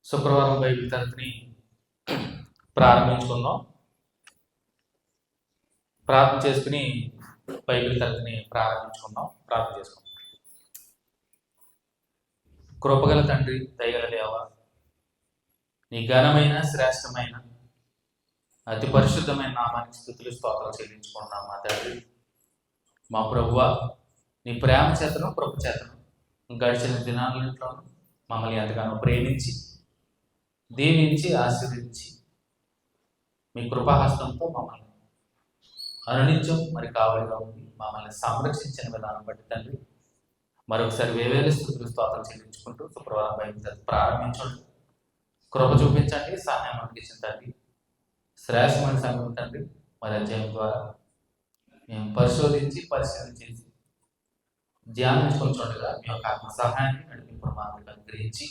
శుక్రవారం బైబిల్ తరగతిని ప్రారంభించుకుందాం. ప్రార్థన చేసుకుని బైబిల్ తరగతిని ప్రారంభించుకుందాం. ప్రార్థన చేసుకుందాం. కృపగల తండ్రి, దయగల దేవ, నీ ఘనమైన శ్రేష్టమైన అతి పరిశుద్ధమైన నామానికి స్తుతులు స్తోత్రాలు చెల్లించుకున్నాం. మా తండ్రి, మా ప్రభువా, నీ ప్రేమ చేతను కృప చేతను గడిచిన దినాలలో మమ్మల్ని ఎంతగానో ప్రేమించి దీవించి ఆశీర్వదించి మీ కృపాహస్తంతో మమ్మల్ని అనునిత్యం మరి కావలిగా ఉంది మమ్మల్ని సంరక్షించిన విధానం బట్టి తండ్రి మరొకసారి వేవేల స్తుతులు స్తోత్రాలు చెల్లించుకుంటూ శుక్రవారం బైబిల్ ప్రారంభించండి. కృప చూపించండి, సహాయం అందించండి. శ్రేష్టమైన సంఘం తండ్రి మరి అధ్యాయం ద్వారా మేము పరిశోధించి పరిశీలించేసి ధ్యానించుకుంటుండగా మీ యొక్క ఆత్మ సహాయాన్ని నడిపింపు మాకు అనుగ్రహించి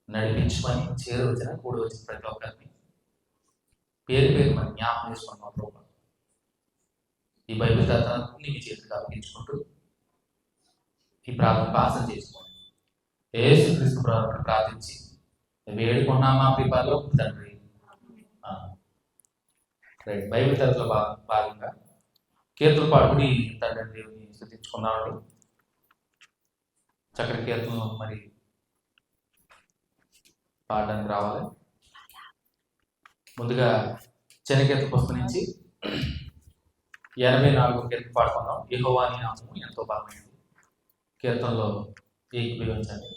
నడిపించమని చేరవచ్చిన కూడి వచ్చిన ప్రతి ఒక్కరిని పేరు పేరు మనం జ్ఞాపకం చేసుకున్నాం. ప్రభు, ఈ బైబిల్ తత్వాన్ని మీ చేతికి అప్పగించుకుంటూ ఈ ప్రార్థన పాసన చేసుకోండి. యేసుక్రీస్తు ప్రభువుని ప్రార్థించి వేడుకున్నామా ప్రిపాలో తండ్రి. బైబిల్ తరగతిలో భాగంగా కీర్తన పాడుకుని తండ్రి దేవుని స్తుతించుకున్నామండి. చక్కటి కీర్తనలు మరి పాడడానికి రావాలి. ముందుగా చిన్న కీర్తన పుస్తకం నుంచి 84 కీర్తన పాడుకుందాం. యెహోవా నీ నామము ఎంతో బలమైనది. కీర్తనలో ఏకీభవించండి,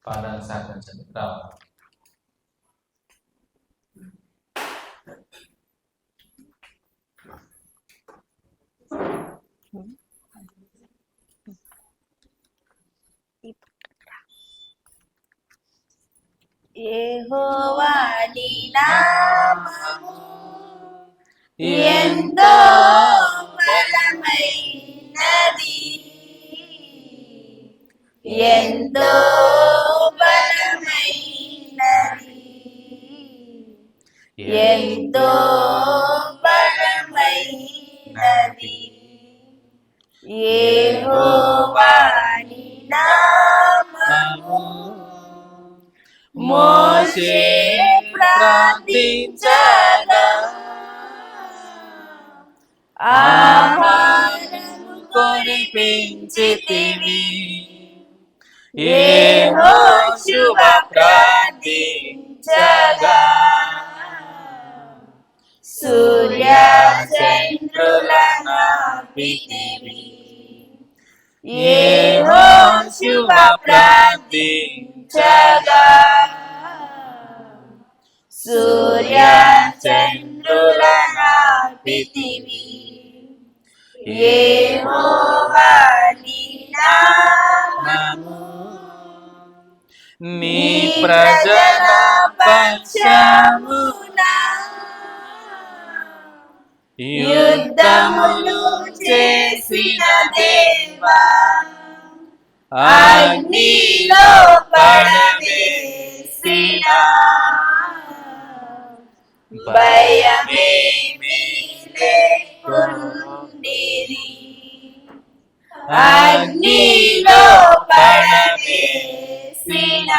పాడడానికి సహకరించండి. రావాలి. యెహోవా నీ నామము ఎంతో బలమైనది, ఎంతో బలమైనది, ఎంతో బలమైనది. యెహోవా నీ నామము మోషే ప్రార్థించగా ఆహారము కొనిపించితివి. యెహోషువ ప్రార్థించగా సూర్య చంద్రులను ఆపితివి. యెహోషువ ప్రార్థించగా సూర్య చంద్రులను ఆపితివి. యెహోవా నీ నామము నీ ప్రజల పక్షమున యుద్ధములు చేసిన దేవా, అగ్నిలో పడవేసిన భయమేమీ లేకుండిరి. అగ్నిలో పడవేసిన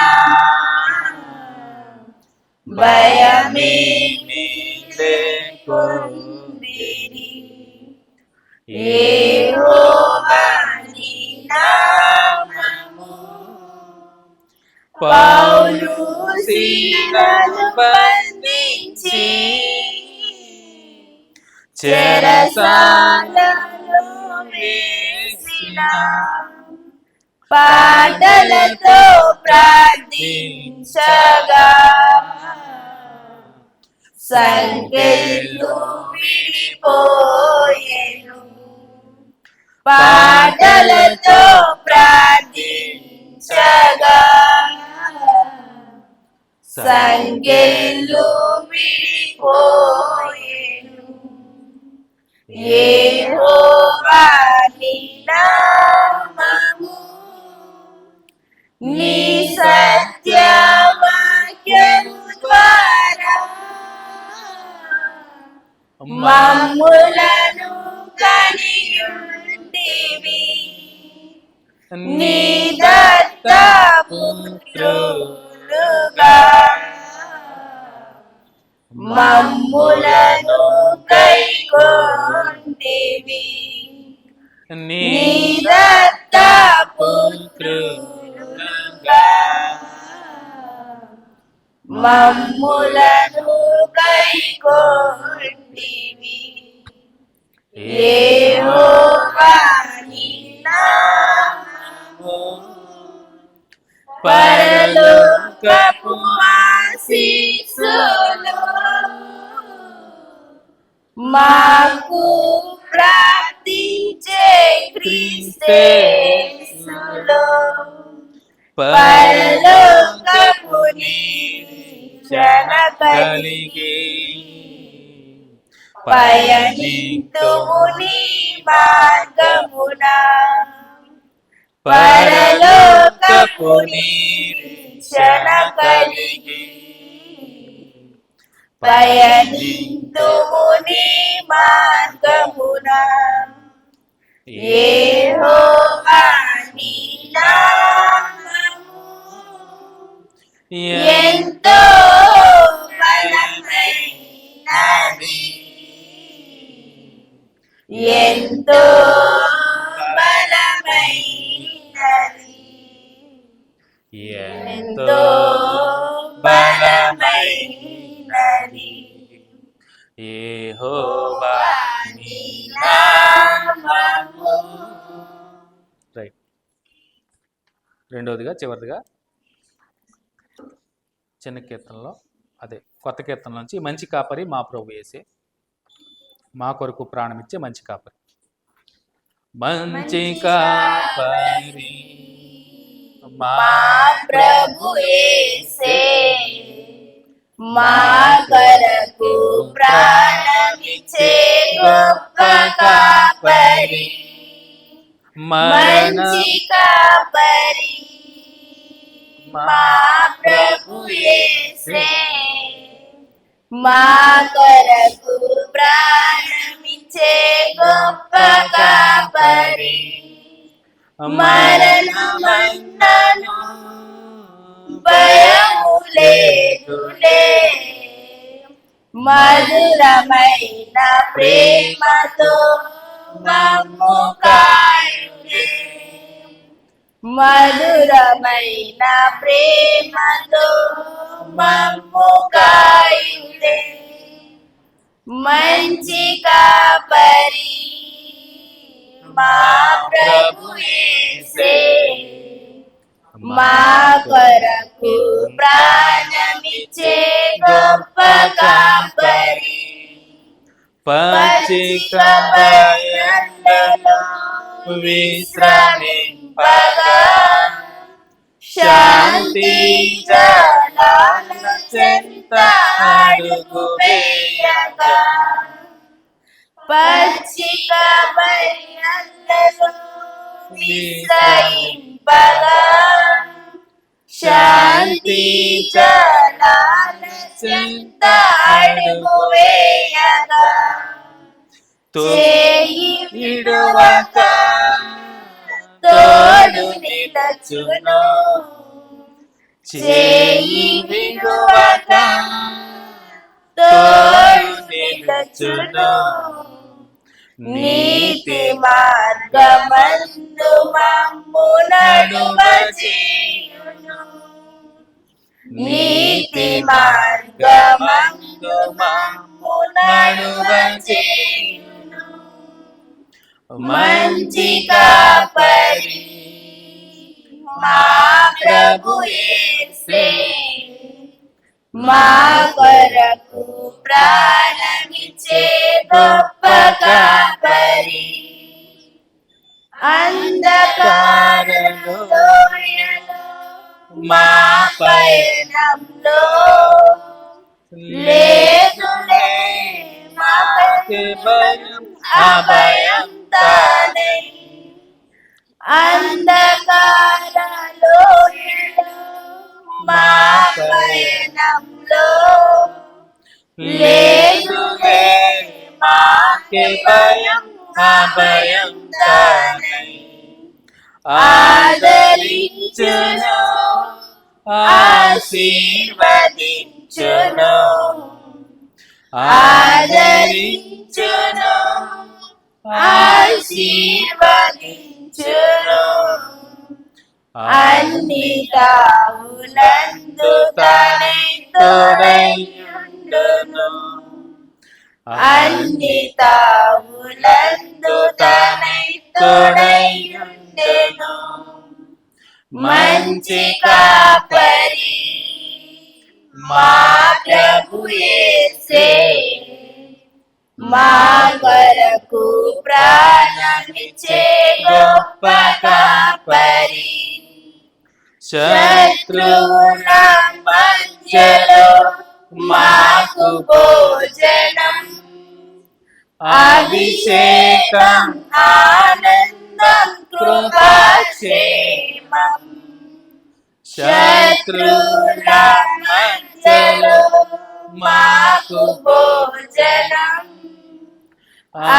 భయమేమీ లేకుండిరి. యెహోవా నీ నామము పౌలు సీలను బంధించి చెరసాలలో వేసిన పాటలతో ప్రార్థించగా సంకెళ్ళు విడిపోయెను. పాటలతో ప్రార్థించగా సంకెళ్ళు విడిపోయెను. యెహోవా నీ నామము నీ సత్యవాక్యము ద్వారా మమ్ములను కనియుంటివి. నీ దత్తపుత్రులుగా మమ్ములను కైకొంటివి. నీ నీ దత్తపుత్రులుగా మమ్ములను కైకొంటివి. యెహోవా నీ నామము పరలోకపు ఆశీస్సులు మాకు ప్రార్థించే క్రీస్తేసులో పరలోకపు నిరీక్షణ కలిగి పయనింతుము నీ మార్గమున. పరలోకపు నిరీక్షణ కలిగి పయనింతుము నీ మార్గమున. యెహోవా నీ నామము ఎంతో బలమైనది, ఎంతో బలమైనది, ఎంతో బలమైనది. యెహోవా నీ నామము. రైట్. రెండవదిగా చివరిదిగా చిన్న కీర్తనలో అదే కొత్త కీర్తన నుంచి మంచి కాపరి మా ప్రభు యేసే, మా కొరకు ప్రాణమిచ్చే మంచి కాపరి. మంచి కాపరి మా ప్రభు యేసే, మా కొరకు ప్రాణమిచ్చే గొప్ప కాపరి. మంచి కాపరి మా ప్రభు యేసే, మా కొరకు ప్రాణమిచ్చే గొప్ప కాపరి. మరణమన్నను భయము లేదులే, మధురమైన ప్రేమతో మమ్ము కాయులే. మధురమైన ప్రేమతో మమ్ము కాయులే. మంచి కాపరి మా ప్రభు యేసే, మా కొరకు ప్రాణమిచ్చే గొప్ప కాపరి. పచ్చిక బయళ్ళలో విశ్రమింపగా, శాంతి జలాల చెంత అడుగు వేయగా. పచ్చిక బయళ్ళలో విశ్రమింపగా, శాంతి జలాల చెంత అడుగు వేయగా. చేయి విడువక తోడు నిలచును, చేయి విడువక తోడు నిలచును. నీతి మార్గమందు మమ్ము నడువజేయును, నీతి మార్గమందు మమ్ము నడువజేయును. మంచి కాపరి మా ప్రభు యేసే, మా కొరకు ప్రాణమిచ్చే గొప్ప కాపరి. అంధకార లోయలో మా పయనంలో లేదులే మాకు భయం, అభయం తానే. అంధకార లోయలో మా పయనంలో లేదులే మాకు భయం, అభయం తానే. ఆదరించును, ఆశీర్వదించును, ఆదరించును ఆశీర్వదించును అన్ని తావులందు తనై తోడైయుండును అన్ని తావులందు తనై తోడైయుండును మంచి కాపరి మా ప్రభు యేసే మా కొరకు ప్రాణమిచ్చే గొప్ప కాపరి శత్రువుల మధ్యలో మాకు భోజనం అభిషేకం ఆనందం కృపాక్షేమం శత్రువుల మధ్యలో మాకు భోజనం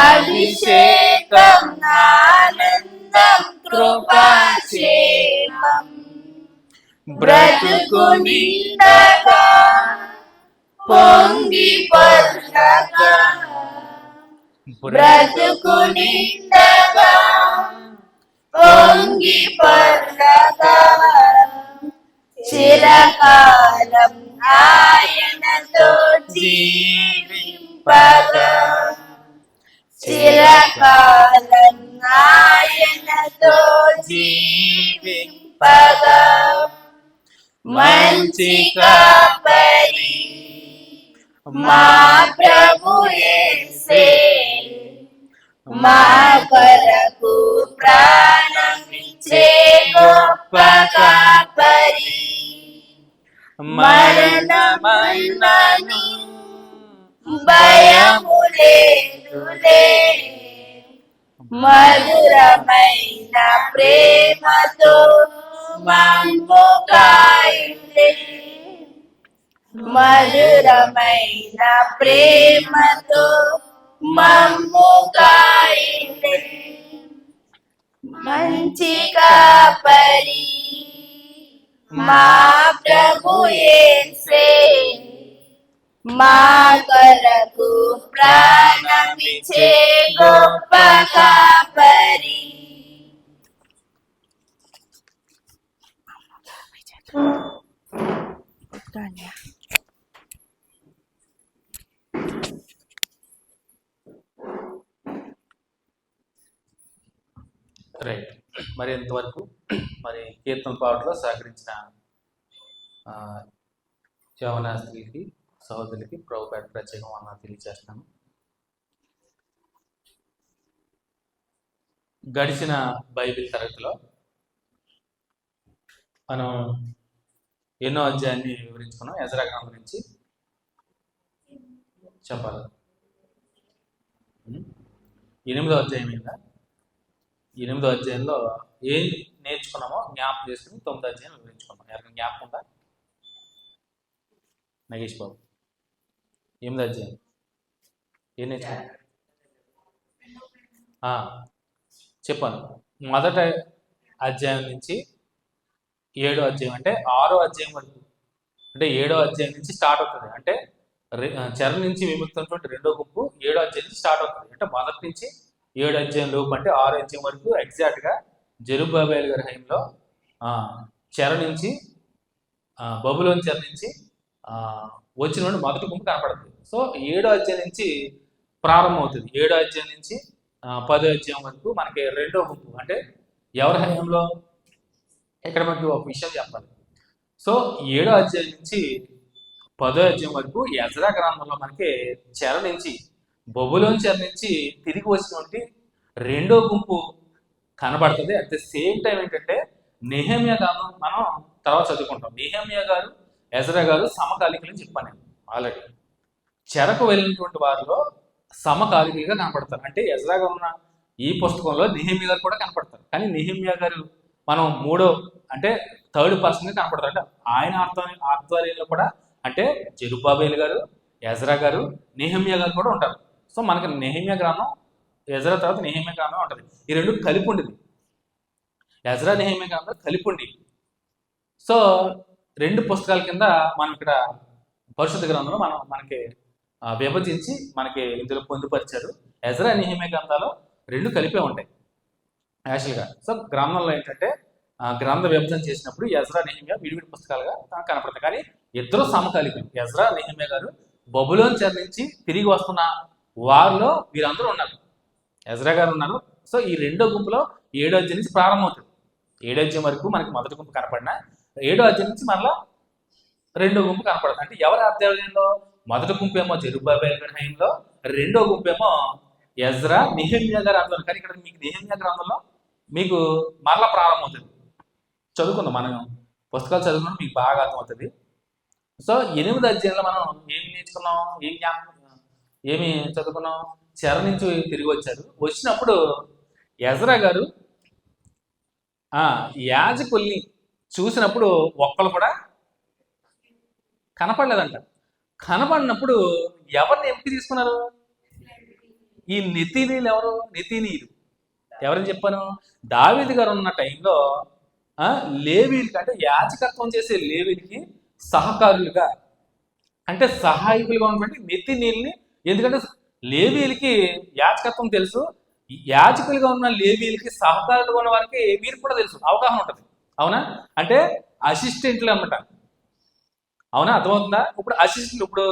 అభిషేకం ఆనందం కృపాక్షేమం బ్రతుకు నిండగా పొంగి పొర్లగా బ్రతుకు నిండగా పొంగి పొర్లగా చిరకాలం ఆయనతో జీవింపగా చిరకాలం ఆయనతో జీవింపగా మంచి కాపరి మా ప్రభు యేసే మా కొరకు ప్రాణమిచ్చే గొప్ప కాపరి మరణమైనను భయము లేదులే మధురమైన ప్రేమతో మమ్ము కాయులే మధురమైన ప్రేమతో మమ్ము కాయులే మంచి కాపరి మా ప్రభు యేసే మా కొరకు ప్రాణమిచ్చే గొప్ప కాపరి రైట్. మరి ఇంతవరకు మరి కీర్తన పాటలో సహకరించిన యవన స్త్రీకి సహోదరులకి ప్రభుపేట ప్రత్యేకం అన్న తెలియజేస్తున్నాను. గడిచిన బైబిల్ తరగతిలో మనం ఎన్నో అధ్యాయాన్ని వివరించుకున్నాం. ఎజ్రా గ్రంథం గురించి చెప్పాలి. 8వ అధ్యాయం మీద 8వ అధ్యాయంలో ఏం నేర్చుకున్నామో జ్ఞాపకం చేసుకుని 9వ అధ్యాయం వివరించుకున్నాం. ఎవరికైనా జ్ఞాపకం ఉందా? నగేష్ బాబు 8వ అధ్యాయం ఏం నేర్చుకున్నాం చెప్పాను. మొదట అధ్యాయం నుంచి 7వ అధ్యాయం అంటే 6వ అధ్యాయం వరకు, అంటే 7వ అధ్యాయం నుంచి స్టార్ట్ అవుతుంది. అంటే చెర నుంచి విముక్తున్నటువంటి రెండో గుంపు 7వ అధ్యాయం నుంచి స్టార్ట్ అవుతుంది. అంటే మొదటి నుంచి 7 అధ్యాయం లోపు అంటే 6 అధ్యాయం వరకు ఎగ్జాక్ట్గా జెరుబ్బాబెల్ గారి హయాంలో చెర నుంచి బబులోని చెర నుంచి వచ్చిన మొదటి గుంపు కనపడుతుంది. సో 7వ అధ్యాయం నుంచి ప్రారంభం అవుతుంది. 7వ అధ్యాయం నుంచి 10వ అధ్యాయం వరకు మనకి రెండో గుంపు అంటే ఎవరి హయాంలో, ఇక్కడ మనకి ఒక విషయం చెప్పాలి. సో 7వ అధ్యాయం నుంచి 10వ అధ్యాయం వరకు ఎజ్రా గ్రంథంలో మనకి చెర నుంచి బబులోని చెర నుంచి తిరిగి వచ్చినటువంటి రెండో గుంపు కనబడుతుంది. అట్ ద సేమ్ టైం ఏంటంటే నెహెమ్యా గ్రంథం మనం తర్వాత చదువుకుంటాం. నెహెమ్యా గారు ఎజ్రా గారు సమకాలికులని చెప్పాను నేను ఆల్రెడీ. చెరకు వెళ్ళినటువంటి వారిలో సమకాలికులుగా కనపడతారు. అంటే ఎజ్రా గారు ఉన్న ఈ పుస్తకంలో నెహెమ్యా గారు కూడా కనపడతారు. కానీ నెహెమ్యా గారు మనం మూడో అంటే థర్డ్ పర్సన్గా కనపడతారు. అంటే ఆయన ఆధ్వర్యంలో కూడా అంటే జెరుబ్బాబెల్ గారు, ఎజ్రా గారు, నెహెమ్యా గారు కూడా ఉంటారు. సో మనకి నెహెమ్యా గ్రంథం, ఎజ్రా తర్వాత నెహెమ్యా గ్రంథం ఉంటుంది. ఈ రెండు కలిపి ఉండేది. ఎజ్రా నెహెమ్యా గ్రంథం కలిపి ఉండి. సో రెండు పుస్తకాల కింద మనం ఇక్కడ పరిశుద్ధ గ్రంథంలో మనకి విభజించి మనకి ఇందులో పొందుపరిచారు. ఎజ్రా నెహెమియా గ్రంథాలు రెండు కలిపే ఉంటాయి యాక్చువల్గా. సో గ్రంథంలో ఏంటంటే గ్రంథ విభజన చేసినప్పుడు ఎజ్రా నెహెమియా విడివిడి పుస్తకాలుగా కనపడతాయి, కానీ ఇద్దరు సమకాలికులు. ఎజ్రా నెహెమియా గారు బబులోను చెర నుంచి తిరిగి వస్తున్న వారిలో వీరందరూ ఉన్నారు. ఎజ్రా గారు ఉన్నారు. సో ఈ రెండో గుంపులో 7వ అధ్యాయం నుంచి ప్రారంభమవుతుంది. 7వ అధ్యాయం వరకు మనకి మొదటి గుంపు కనపడిన 7వ అధ్యాయం నుంచి మరలా రెండో గుంపు కనపడుతుంది. అంటే ఎవరి అధ్యాయంలో మొదటి గుంపు ఏమో జెరుబ్బాబెల్ హయాంలో, రెండో గుంపు ఏమో ఎజ్రా నెహెమియా గారి అధ్యాయం. కానీ ఇక్కడ మీకు నెహెమియా గ్రంథంలో మీకు మరలా ప్రారంభమవుతుంది. చదువుకుందాం, మనం పుస్తకాలు చదువుకున్నాం, మీకు బాగా అర్థమవుతుంది. సో 8వ అధ్యాయంలో మనం ఏమి నేర్చుకున్నాం, ఏమి చదువుకున్నాం? చెర నుంచి తిరిగి వచ్చారు. వచ్చినప్పుడు ఎజ్రా గారు యాజకుల్ని చూసినప్పుడు ఒక్కరు కూడా కనపడలేదంట. కనపడినప్పుడు ఎవరిని ఎంపిక తీసుకున్నారు? ఈ నెతీనీలు. ఎవరు నెతీనీలు? ఎవరని చెప్పాను? దావీదు గారు ఉన్న టైంలో లేవీలకి, అంటే యాజకత్వం చేసే లేవీలకి సహకారులుగా, అంటే సహాయకులుగా ఉన్నటువంటి నెతీనీల్ని. ఎందుకంటే లేవీలకి యాజకత్వం తెలుసు, యాజకులుగా ఉన్న లేవీలకి సహకారులుగా ఉన్న వారికి వీరికి కూడా తెలుసు, అవగాహన ఉంటుంది. అవునా? అంటే అసిస్టెంట్లు అన్నమాట. అవునా? అర్థమవుతుందా? ఇప్పుడు అసిస్టెంట్లు, ఇప్పుడు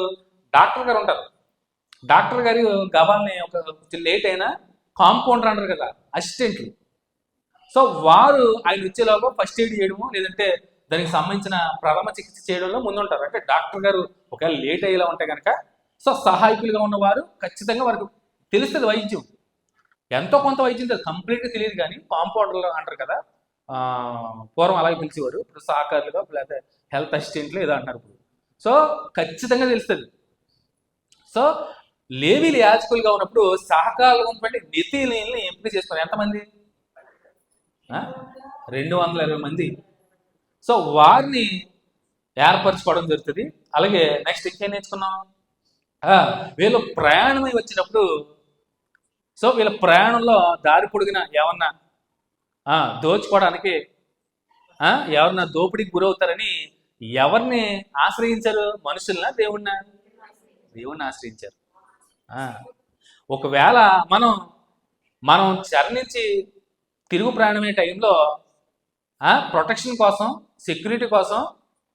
డాక్టర్ గారు ఉంటారు. డాక్టర్ గారు గబాల్ని ఒక లేట్ అయినా కాంపౌండర్ అంటారు కదా, అసిస్టెంట్లు. సో వారు ఆయన వచ్చేలాగా ఫస్ట్ ఎయిడ్ చేయడము, లేదంటే దానికి సంబంధించిన ప్రథమ చికిత్స చేయడంలో ముందుంటారు. అంటే డాక్టర్ గారు ఒకవేళ లేట్ అయ్యేలా ఉంటే కనుక, సో సహాయకులుగా ఉన్నవారు ఖచ్చితంగా వారికి తెలుస్తుంది వైద్యం, ఎంతో కొంత వైద్యం తెలుసు, కంప్లీట్గా తెలియదు. కానీ కాంపౌండర్లు అంటారు కదా, పూర్వం అలాగే పిలిచేవారు, ఇప్పుడు సహకారులుగా లేకపోతే హెల్త్ అసిస్టెంట్లు ఏదో అంటారు ఇప్పుడు. సో ఖచ్చితంగా తెలుస్తుంది. సో లేవీలు యాజకులుగా ఉన్నప్పుడు సహకారులుగా ఉన్నటువంటి నెతీలీల్ని ఎంపిక చేసుకున్నారు. ఎంతమంది? 220 మంది. సో వారిని ఏర్పరచుకోవడం జరుగుతుంది. అలాగే నెక్స్ట్ ఇంకేం నేర్చుకున్నాం? వీళ్ళు ప్రయాణమై వచ్చినప్పుడు, సో వీళ్ళ ప్రయాణంలో దారి పొడిగిన ఏమన్నా దోచుకోవడానికి, ఎవరన్నా దోపిడీకి గురవుతారని ఎవరిని ఆశ్రయించారు? మనుషులనా, దేవుణ్ణా? దేవుణ్ణి ఆశ్రయించారు. ఒకవేళ మనం చెర నుంచి తిరుగు ప్రయాణమయ్యే టైంలో ప్రొటెక్షన్ కోసం, సెక్యూరిటీ కోసం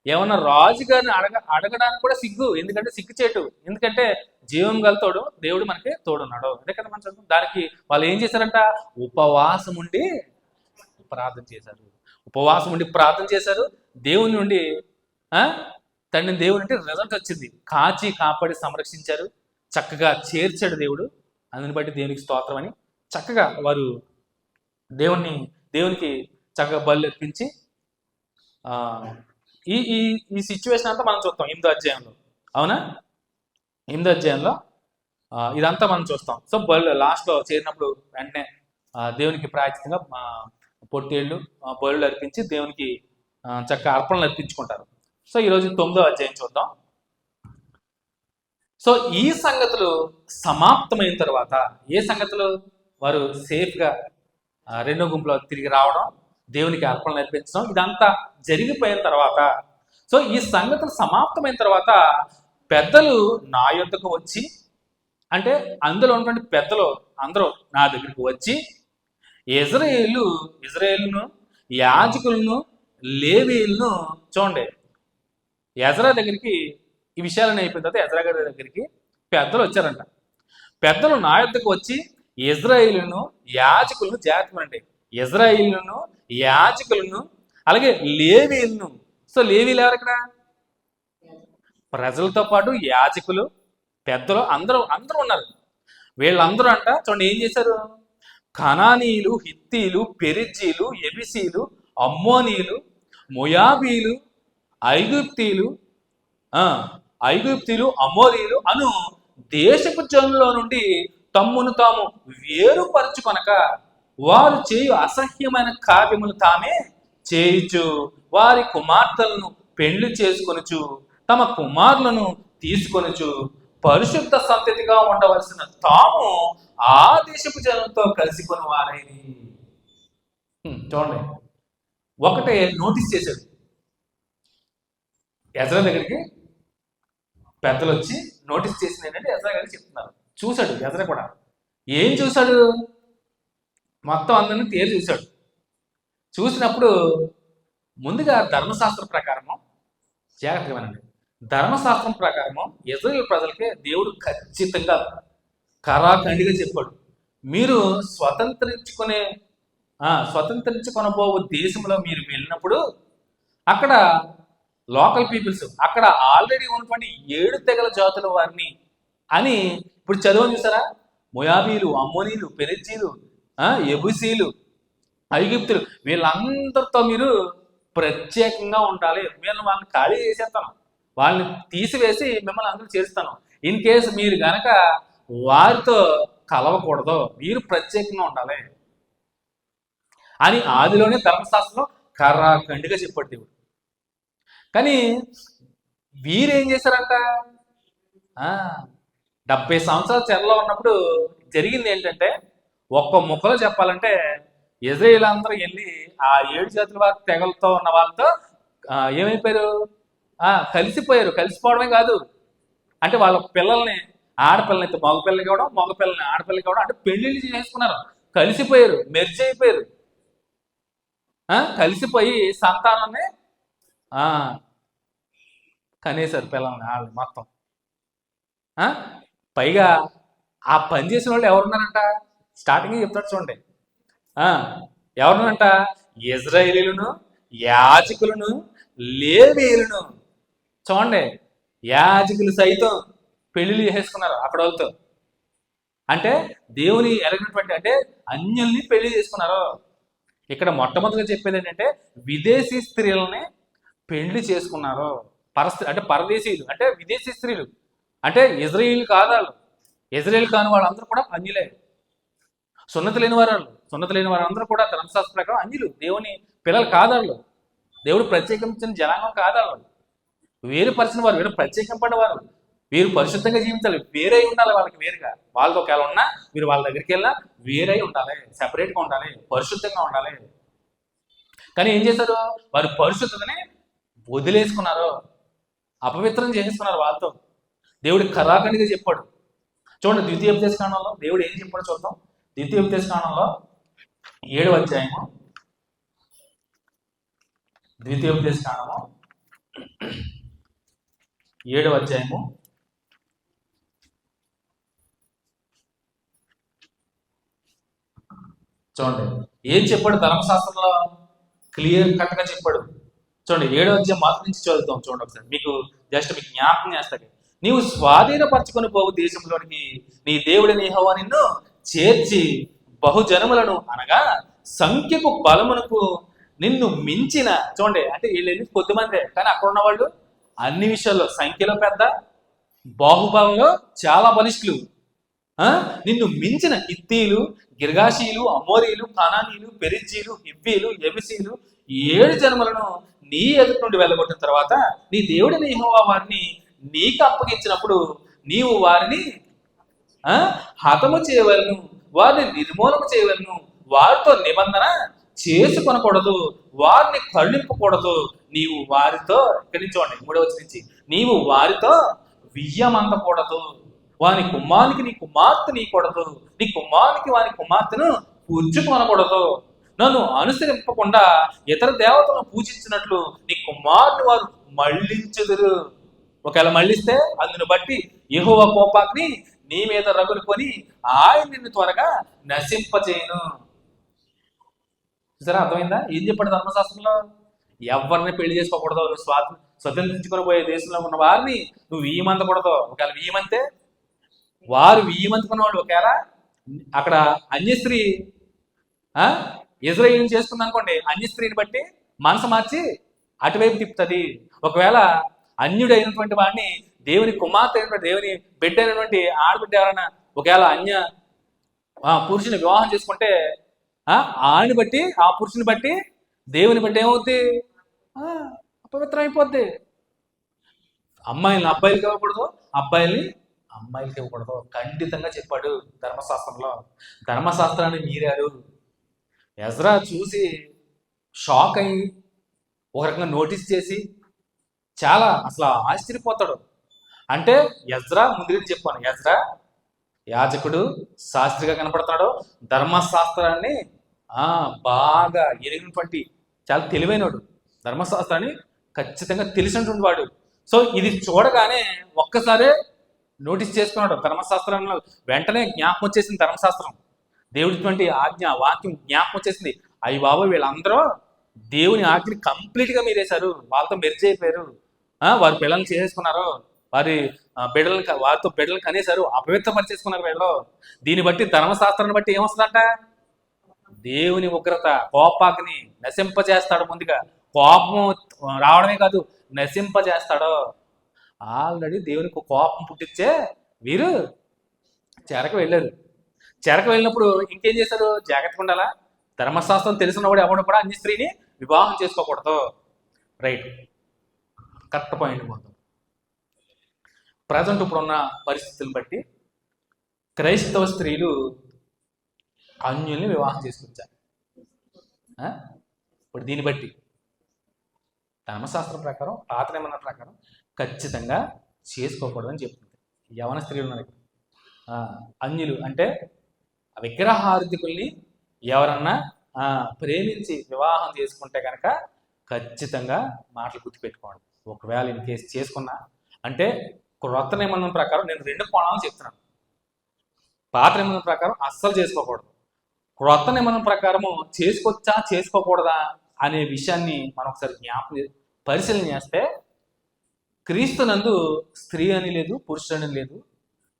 ఏమన్నా రాజుగారిని అడగడానికి కూడా సిగ్గు. ఎందుకంటే సిగ్గుచేటు. ఎందుకంటే జీవం గలతోడు దేవుడు మనకి తోడున్నాడు. అదే కదా మనం చదువు. దానికి వాళ్ళు ఏం చేశారంట? ఉపవాసం ఉండి ప్రార్థన చేశారు. ఉపవాసం ఉండి ప్రార్థన చేశారు. దేవుని నుండి తండ్రి దేవుని అంటే రిజల్ట్ వచ్చింది. కాచి కాపాడి సంరక్షించారు, చక్కగా చేర్చాడు దేవుడు. అందుని బట్టి దేవునికి స్తోత్రం అని చక్కగా వారు దేవునికి చక్కగా బలు అర్పించి ఈ ఈ సిచ్యువేషన్ అంతా మనం చూస్తాం 8వ అధ్యాయంలో. అవునా? 8వ అధ్యాయంలో ఇదంతా మనం చూస్తాం. సో బలు లాస్ట్లో చేరినప్పుడు వెంటనే దేవునికి ప్రాయచితంగా పొట్టేళ్ళు బలు అర్పించి దేవునికి చక్కగా అర్పణలు అర్పించుకుంటారు. సో ఈరోజు 9వ అధ్యాయం చూద్దాం. సో ఈ సంగతులు సమాప్తమైన తర్వాత, ఏ సంగతులు? వారు సేఫ్గా రెండో గుంపులో తిరిగి రావడం, దేవునికి అర్పణలు అర్పించడం, ఇదంతా జరిగిపోయిన తర్వాత, సో ఈ సంగతులు సమాప్తమైన తర్వాత పెద్దలు నా యొద్దకు వచ్చి, అంటే అందులో ఉన్నటువంటి పెద్దలు అందరూ నా దగ్గరికి వచ్చి ఇజ్రాయేలును యాజకులను లేవీయులను చూడండి. ఎజ్రా దగ్గరికి ఈ విషయాలను అయిపోయిన తర్వాత ఎజ్రా గారి దగ్గరికి పెద్దలు వచ్చారంట. పెద్దలు నా యొద్దకు వచ్చి ఇజ్రాయేలును యాజకులను, జాగ్రత్త అంటే ఇజ్రాయేలును యాజకులను అలాగే లేవీయులను. సో లేవీలు ఎవరు ఇక్కడ? ప్రజలతో పాటు యాజకులు, పెద్దలు అందరూ ఉన్నారు. వీళ్ళందరూ అంట చూడండి ఏం చేశారు? కనానీయులు, హిత్తీలు, పెరిజ్జీలు, ఎబిసీలు, అమ్మోనీయులు, మొయాబీలు, ఐగుప్తీలు, అమోరీలు అను దేశపు జనుల్లో నుండి తమ్మును తాము వేరుపరచుకొనక వారు చేయు అసహ్యమైన కార్యములు తామే చేయుచు వారి కుమార్తెలను పెళ్లి చేసుకొనుచు తమ కుమారులను తీసుకొనుచు పరిశుద్ధ సంతతిగా ఉండవలసిన తాము ఆ దేశపు జనంతో కలిసికొని వారైని. చూడండి, ఒకటే నోటీస్ చేశాడు. ఎజ్రా దగ్గరికి పెద్దలు వచ్చి నోటీస్ చేసింది ఏంటంటే ఎజ్రా గారికి చెప్తున్నారు. చూశాడు ఎజ్రా కూడా. ఏం చూశాడు? మొత్తం అందరినీ తేరు చూశాడు. చూసినప్పుడు ముందుగా ధర్మశాస్త్రం ప్రకారము, జాగ్రత్తగా వినండి, ధర్మశాస్త్రం ప్రకారము ఇశ్రాయేలు ప్రజలకి దేవుడు ఖచ్చితంగా కరాఖండిగా చెప్పాడు, మీరు స్వతంత్రించుకొనబోవు దేశంలో మీరు వెళ్ళినప్పుడు అక్కడ లోకల్ పీపుల్స్, అక్కడ ఆల్రెడీ ఉన్నటువంటి 7 తెగల జాతుల వారిని అని ఇప్పుడు చదువు చూసారా? మొయాబీలు, అమ్మోనీలు, పెరిజ్జీలు, యెబూసీలు, ఐగుప్తులు, వీళ్ళందరితో మీరు ప్రత్యేకంగా ఉండాలి. నేను వాళ్ళని ఖాళీ చేసేస్తాను, వాళ్ళని తీసివేసి మిమ్మల్ని అందరూ చేస్తాను. ఇన్ కేసు మీరు గనక వారితో కలవకూడదు, మీరు ప్రత్యేకంగా ఉండాలి అని ఆదిలోనే ధర్మశాస్త్రంలో కర్రాఖండిగా చెప్పాడు దేవుడు. కానీ వీరేం చేశారంట? 70 సంవత్సరాల చెరలో ఉన్నప్పుడు జరిగింది ఏంటంటే, ఒక్క ముక్కలో చెప్పాలంటే ఇశ్రాయేలు అందరూ వెళ్ళి ఆ 7 జాతుల వారి తెగలతో ఉన్న వాళ్ళతో ఏమైపోయారు? కలిసిపోయారు. కలిసిపోవడమే కాదు, అంటే వాళ్ళ పిల్లల్ని, ఆడపిల్లని అయితే మగపిల్లలకి ఇవ్వడం, మగపిల్లని ఆడపిల్లకి ఇవ్వడం, అంటే పెళ్లిళ్ళు చేసుకున్నారు. కలిసిపోయారు, మెర్జ్ అయిపోయారు. కలిసిపోయి సంతానాన్ని కనేశారు, పిల్లల్ని వాళ్ళు మొత్తం. పైగా ఆ పని చేసిన వాళ్ళు ఎవరున్నారంట? స్టార్టింగ్ చెప్తాడు చూడండి, ఎవరున్నారంట? ఇశ్రాయేలీయులను, యాజకులను, లేవీయులను. చూడండి, యాజకులు సైతం పెళ్లిళ్ళు చేసుకున్నారు అక్కడ వాళ్ళతో. అంటే దేవుని ఎరగినటువంటి, అంటే అన్యుల్ని పెళ్లి చేసుకున్నారు. ఇక్కడ మొట్టమొదటిగా చెప్పేది ఏంటంటే విదేశీ స్త్రీలని పెళ్లి చేసుకున్నారు. అంటే పరదేశీయులు, అంటే విదేశీ స్త్రీలు, అంటే ఇజ్రాయేల్ కాదు వాళ్ళు. ఇజ్రాయేల్ కాని వాళ్ళందరూ కూడా అన్యులే. సున్నతి లేని వారందరూ కూడా ధర్మశాస్త్ర ప్రకారం అన్యులు, దేవుని పిల్లలు కాదాళ్ళు. దేవుడు ప్రత్యేకించిన జనాంగం కాదాళ్ళు, వేరుపరిచిన వారు, వీరు ప్రత్యేకింపడినవారు, వీరు పరిశుద్ధంగా జీవించాలి, వేరే ఉండాలి వాళ్ళకి వేరుగా. వాళ్ళతో ఒకవేళ ఉన్నా మీరు వాళ్ళ దగ్గరికి వెళ్ళినా వేరే ఉండాలి, సెపరేట్గా ఉండాలి, పరిశుద్ధంగా ఉండాలి. కానీ ఏం చేశారు? వారు పరిశుద్ధతని వదిలేసుకున్నారు, అపవిత్రం చేసుకున్నారు. వాళ్ళతో దేవుడు కరాఖండిగా చెప్పాడు. చూడండి, ద్వితీయోపదేశ కాండంలో దేవుడు ఏం చెప్పాడో చూద్దాం. ద్వితీయోపదేశ కాండంలో 7వ అధ్యాయము, ద్వితీయోపదేశ కాండము 7వ అధ్యాయము చూడండి ఏం చెప్పాడు ధర్మశాస్త్రంలో, క్లియర్ కట్గా చెప్పాడు. చూడండి 7వ అధ్యాయం మాత్రం నుంచి చదువుతాం. చూడండి ఒకసారి, మీకు జ్ఞాపకం చేస్తాడు. నీవు స్వాధీనపరచుకొని పోవు దేశంలోనికి నీ దేవుడిని యెహోవా నిన్ను చేర్చి బహుజనములను, అనగా సంఖ్యకు బలమునకు నిన్ను మించిన, చూడండి అంటే వీళ్ళు కొద్దిమందే, కానీ అక్కడ ఉన్న వాళ్ళు అన్ని విషయాల్లో సంఖ్యలో పెద్ద, బాహుబలంలో చాలా బలిష్ఠులు. నిన్ను మించిన హిత్తీలు, గిర్గాషీలు, అమోరీలు, కనానీలు, పెరిజ్జీలు, హివ్వీలు, యెబూసీలు 7 జనములను నీ ఎదుటి నుండి వెళ్ళగొట్టిన తర్వాత నీ దేవుడిని యెహోవా వారిని నీకు అప్పగించినప్పుడు నీవు వారిని హతము చేయవలను, వారిని నిర్మూలన చేయవలను, వారితో నిబంధన చేసుకొనకూడదు, వారిని కళ్ళింపకూడదు. నీవు వారితో, ఇక్కడి నుంచి చూడండి 3వ వచనం నుంచి, నీవు వారితో వియ్యమందకూడదు, వాని కుమారునికి నీ కుమార్తె నీకూడదు, నీ కుమారునికి వాని కుమార్తెను పుచ్చుకొనకూడదు. నన్ను అనుసరింపకుండా ఇతర దేవతలను పూజించినట్లు నీ కుమారుని వారు మళ్ళించుదురు. ఒకవేళ మళ్ళిస్తే అందును బట్టి యెహోవా కోపాగ్ని నీ మీద రగులుకొని ఆయన నిన్ను త్వరగా నశింపజేయును. సరే, అర్థమైందా? ఏం చెప్పాడు ధర్మశాస్త్రంలో? ఎవరిని పెళ్లి చేసుకోకూడదు, నువ్వు స్వతంత్రించుకొని పోయే దేశంలో ఉన్న వారిని నువ్వు వీయమంతకూడదు. ఒకవేళ వీయమంతే, వారు వీయమంతుకున్న వాళ్ళు ఒకవేళ అక్కడ అన్యస్త్రీ ఇజ్రాయేల్ చేసుకుంది అనుకోండి, అన్యస్త్రీని బట్టి మనసు మార్చి అటువైపు తిప్పుతుంది. ఒకవేళ అన్యుడైనటువంటి వాడిని దేవుని కుమార్తె అయినటువంటి, దేవుని బిడ్డ అయినటువంటి ఆడబిడ్డ ఎవరైనా ఒకవేళ అన్య పురుషుని వివాహం చేసుకుంటే ఆడిని బట్టి, ఆ పురుషుని బట్టి దేవుని బట్టి ఏమవుద్ది? అపవిత్రం అయిపోద్ది. అమ్మాయిల్ని అబ్బాయిలకి ఇవ్వకూడదు, అబ్బాయిల్ని అమ్మాయిలకి ఇవ్వకూడదు ఖండితంగా చెప్పాడు ధర్మశాస్త్రంలో. ధర్మశాస్త్రాన్ని మీరారు. ఎజ్రా చూసి షాక్ అయ్యి ఒక రకంగా నోటీస్ చేసి చాలా అసలు ఆశ్చర్యపోతాడు. అంటే ఎజ్రా ముందుగా చెప్పాను, ఎజ్రా యాజకుడు శాస్త్రిగా కనపడతాడు, ధర్మశాస్త్రాన్ని బాగా ఎరిగినటువంటి చాలా తెలివైనడు, ధర్మశాస్త్రాన్ని ఖచ్చితంగా తెలిసినటువంటి వాడు. సో ఇది చూడగానే ఒక్కసారే నోటీస్ చేసుకున్నాడు ధర్మశాస్త్రంలో, వెంటనే జ్ఞాపకం వచ్చేసింది ధర్మశాస్త్రం, దేవుడిటువంటి ఆజ్ఞ వాక్యం జ్ఞాపకం వచ్చేసింది. అయ్యి బాబు వీళ్ళందరూ దేవుని ఆజ్ఞని కంప్లీట్గా మీరేశారు, వాళ్ళతో మెర్జ్ అయిపోయారు, వారి పిల్లల్ని చేసేసుకున్నారు, వారి వారితో బిడ్డలు కనేశారు, అపవిత్రపరిచేసుకున్నారు వీళ్ళు. దీన్ని బట్టి ధర్మశాస్త్రాన్ని బట్టి ఏమొస్తుందంట? దేవుని ఉగ్రత, కోపాగ్ని నశింపజేస్తాడు. ముందుగా కోపం రావడమే కాదు, నశింపజేస్తాడు. ఆల్రెడీ దేవునికి కోపం పుట్టించే వీరు చెరకు వెళ్ళారు. చెరకు వెళ్ళినప్పుడు ఇంకేం చేశారు? జాగ్రత్తగా ఉండాలా, ధర్మశాస్త్రం తెలిసినవాడు ఎవడు కూడా అన్య స్త్రీని వివాహం చేసుకోకూడదు. రైట్, కరెక్ట్ పాయింట్ పోతాం. ప్రజెంట్ ఇప్పుడున్న పరిస్థితులను బట్టి క్రైస్తవ స్త్రీలు అన్యుల్ని వివాహం చేసుకొచ్చారు. ఇప్పుడు దీన్ని బట్టి ధర్మశాస్త్రం ప్రకారం, పాత నిబంధన ప్రకారం ఖచ్చితంగా చేసుకోకూడదని చెప్తుంది. యవన స్త్రీలు ఉన్నారు ఇక్కడ. అన్యులు అంటే విగ్రహార్థికుల్ని ఎవరన్నా ప్రేమించి వివాహం చేసుకుంటే కనుక ఖచ్చితంగా మాటలు గుర్తుపెట్టుకోండి. ఒకవేళ ఇన్ కేసు చేసుకున్నా అంటే క్రొత్త నిబంధన ప్రకారం నేను 2 కోణాలు చెప్తున్నాను. పాత నిబంధన ప్రకారం అస్సలు చేసుకోకూడదు, క్రొత్త నిబంధన ప్రకారము చేసుకోవచ్చా చేసుకోకూడదా అనే విషయాన్ని మనం ఒకసారి పరిశీలన చేస్తే, క్రీస్తునందు స్త్రీ అని లేదు, పురుషుడని లేదు,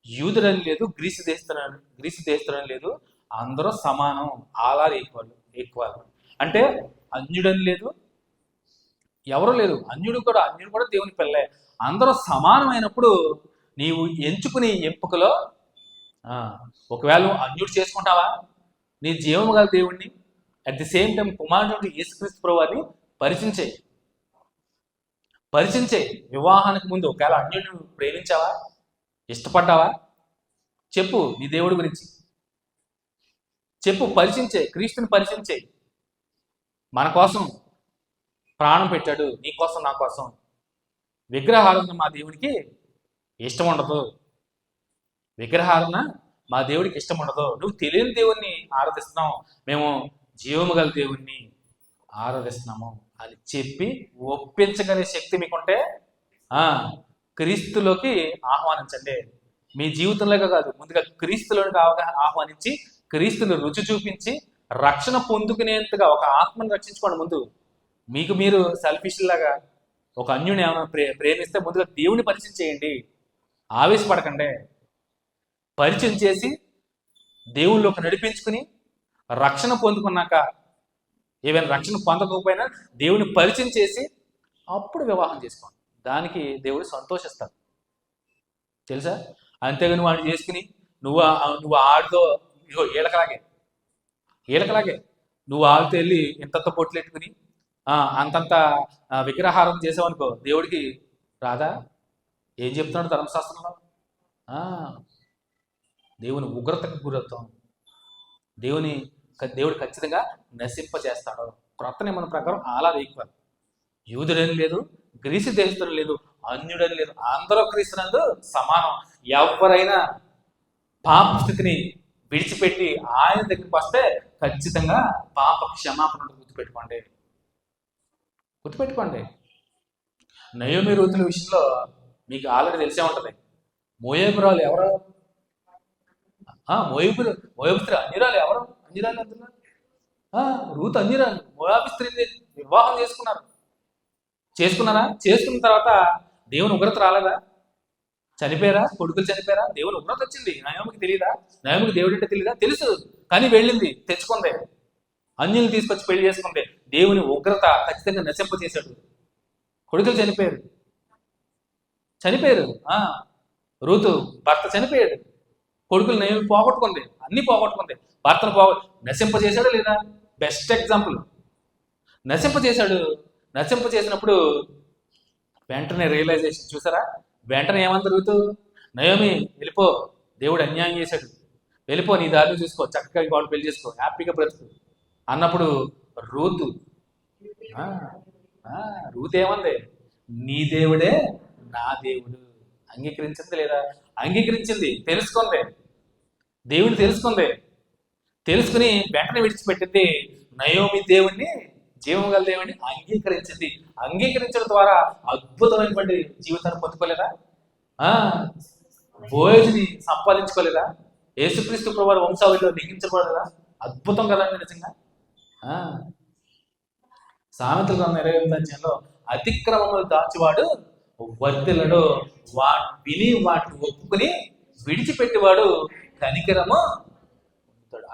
యూదుడని లేదు, గ్రీసు దేశస్తుడని లేదు, అందరూ సమానం, ఆల్ ఆర్ ఈక్వల్. అంటే అన్యుడని లేదు, ఎవరు లేదు, అన్యుడు కూడా దేవుని పిల్లే, అందరూ సమానమైనప్పుడు నీవు ఎంచుకునే ఎంపికలో ఒకవేళ నువ్వు అన్యుడు చేసుకుంటావా, నీ జీవము గల దేవుణ్ణి అట్ ది సేమ్ టైం కుమారుడు యేసుక్రీస్తు ప్రభువుని పరిచయం చేయి. వివాహానికి ముందు ఒకవేళ అన్యుడిని ప్రేమించావా, ఇష్టపడ్డావా, చెప్పు నీ దేవుడి గురించి చెప్పు, పరిచయం చేయి, క్రీస్తుని పరిచయం చేయి. మన కోసం ప్రాణం పెట్టాడు, నీ కోసం నా కోసం. విగ్రహారాధన మా దేవుడికి ఇష్టం ఉండదు, విగ్రహారాధన మా దేవుడికి ఇష్టం ఉండదు. నువ్వు తెలియని దేవుణ్ణి ఆరాధిస్తున్నావు, మేము జీవము గల దేవుణ్ణి ఆరాధిస్తున్నాము అని చెప్పి ఒప్పించగలిగే శక్తి మీకుంటే క్రీస్తులోకి ఆహ్వానించండి. మీ జీవితంలోకి కాదు, ముందుగా క్రీస్తులోకి ఆహ్వానించి క్రీస్తుని రుచి చూపించి రక్షణ పొందుకునేంతగా ఒక ఆత్మను రక్షించుకోండి. ముందు మీకు మీరు సెల్ఫిష్ లాగా ఒక అన్యుని ఏమైనా ప్రేమిస్తే ముందుగా దేవుని పరిచయం చేయండి, ఆవేశపడకండి. పరిచయం చేసి దేవుళ్ళలోకి నడిపించుకుని రక్షణ పొందుకున్నాక, ఏవైనా రక్షణ పొందకపోయినా దేవుని పరిచయం చేసి అప్పుడు వివాహం చేసుకోండి. దానికి దేవుడు సంతోషిస్తాడు, తెలుసా? అంతేగాని వాడిని చేసుకుని నువ్వు ఆడితో ఇగో ఈలకలాగే నువ్వు ఆడితో వెళ్ళి ఇంతంత పొట్లు ఎట్టుకుని అంతంత విగ్రహారం చేసావనుకో, దేవుడికి రాదా? ఏం చెప్తున్నాడు ధర్మశాస్త్రంలో? దేవుని ఉగ్రతకు గురవుతాం, దేవుడు ఖచ్చితంగా నశింపజేస్తాడు. క్రొత్త నిబంధన ప్రకారం అలా ఈక్వల్, యూదుడని లేదు, గ్రీసు దేశస్తుడు లేదు, అన్యుడని లేదు, అందరూ క్రీస్తునందు సమానం. ఎవరైనా పాప స్థితిని విడిచిపెట్టి ఆయన దగ్గరికి వస్తే ఖచ్చితంగా పాప క్షమాపణ గుర్తుపెట్టుకోండి. నయోమి రూతుల విషయంలో మీకు ఆల్రెడీ తెలిసే ఉంటుంది. మోయాబురాలు ఎవరు? మోయాబు స్త్రీ అన్యురాలు ఎవరు? అన్యురాలు అంటున్నారు. రూతు అన్యురాలు, మోయాబు స్త్రీని వివాహం చేసుకున్నారా? చేసుకున్న తర్వాత దేవుని ఉగ్రత రాలేదా? చనిపోయారా? కొడుకులు చనిపోయారా? దేవుని ఉగ్రత వచ్చింది. నయోమికి తెలియదా? నయోమికి దేవుడు అంటే తెలియదా? తెలుసు, కానీ వెళ్ళింది, తెచ్చుకుంది, అన్యుల్ని తీసుకొచ్చి పెళ్లి చేసుకుంది. దేవుని ఉగ్రత ఖచ్చితంగా నశింపజేశాడు. కొడుకులు చనిపోయారు. రూతు భర్త చనిపోయాడు, కొడుకులు నయోమి పోగొట్టుకుంది, అన్ని పోగొట్టుకుంది, భర్తను నశింపజేశాడు లేదా? బెస్ట్ ఎగ్జాంపుల్, నశింపజేసినప్పుడు వెంటనే రియలైజేషన్ చూసారా? వెంటనే ఏమంత రూతు, నయోమి వెళ్ళిపో, దేవుడు అన్యాయం చేశాడు, వెళ్ళిపో, నీ దారిని చూసుకో, చక్కగా వాళ్ళు పెళ్లి చేసుకో, హ్యాపీగా బ్రతుకు అన్నప్పుడు రూతు ఏమంది? నీ దేవుడే నా దేవుడు అంగీకరించింది లేదా? అంగీకరించింది, తెలుసుకుంది, దేవుని తెలుసుకుంది. తెలుసుకుని వెంటనే విడిచిపెట్టింది. నయోమి దేవుణ్ణి, జీవం గల దేవుణ్ణి అంగీకరించింది. అంగీకరించడం ద్వారా అద్భుతమైనటువంటి జీవితాన్ని పొందుకోలేదా? బోయజుని సంపాదించుకోలేదా? యేసుక్రీస్తు ప్రభువారి వంశావళిలో లిఖించకూడదా? అద్భుతం కదండి నిజంగా. సామెతల గ్రంథం 28వ అధ్యాయంలో అతిక్రమములు దాచివాడు వర్ధిల్లడు, విని వాటిని ఒప్పుకుని విడిచిపెట్టేవాడు కనికరము.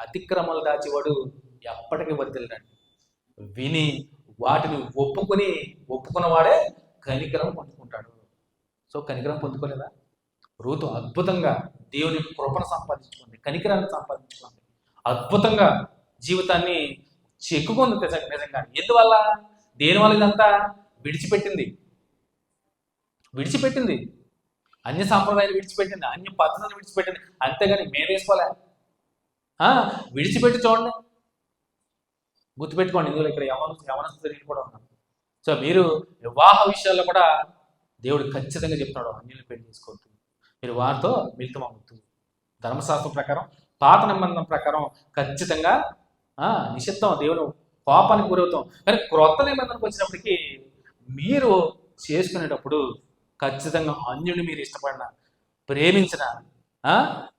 అతిక్రమలు దాచేవాడు ఎప్పటికీ వర్ధిల్లడండి. విని వాటిని ఒప్పుకున్నవాడే కనికరం పొందుకుంటాడు. సో కనికరం పొందుకోలేదా? రూతు అద్భుతంగా దేవుని కృపను సంపాదించుకుంది, కనికరాన్ని సంపాదించుకుంది, అద్భుతంగా జీవితాన్ని చెక్కుకుంది నిజంగా. ఎందువల్ల? దేనివల్ల ఇదంతా? విడిచిపెట్టింది అన్య సాంప్రదాయాన్ని విడిచిపెట్టింది, అన్య పద్ధతులను విడిచిపెట్టింది. అంతేగాని మేము వేసుకోలే. విడిచిపెట్టి చూడండి, గుర్తుపెట్టుకోండి. ఇందులో ఇక్కడ యవనస్తులు కూడా ఉన్నారు. సో మీరు వివాహ విషయాల్లో కూడా దేవుడు ఖచ్చితంగా చెప్తున్నాడు, అన్యులను పెళ్లి చేసుకోవద్దు, మీరు వారితో మిళితం అవ్వద్దు. ధర్మశాస్త్రం ప్రకారం, పాత నిబంధన ప్రకారం ఖచ్చితంగా నిషిద్ధం, దేవుడు కోపానికి గురవుతాం. కానీ క్రొత్త నిబంధనకు వచ్చినప్పటికీ మీరు చేసుకునేటప్పుడు ఖచ్చితంగా అన్యుని మీరు ఇష్టపడిన, ప్రేమించిన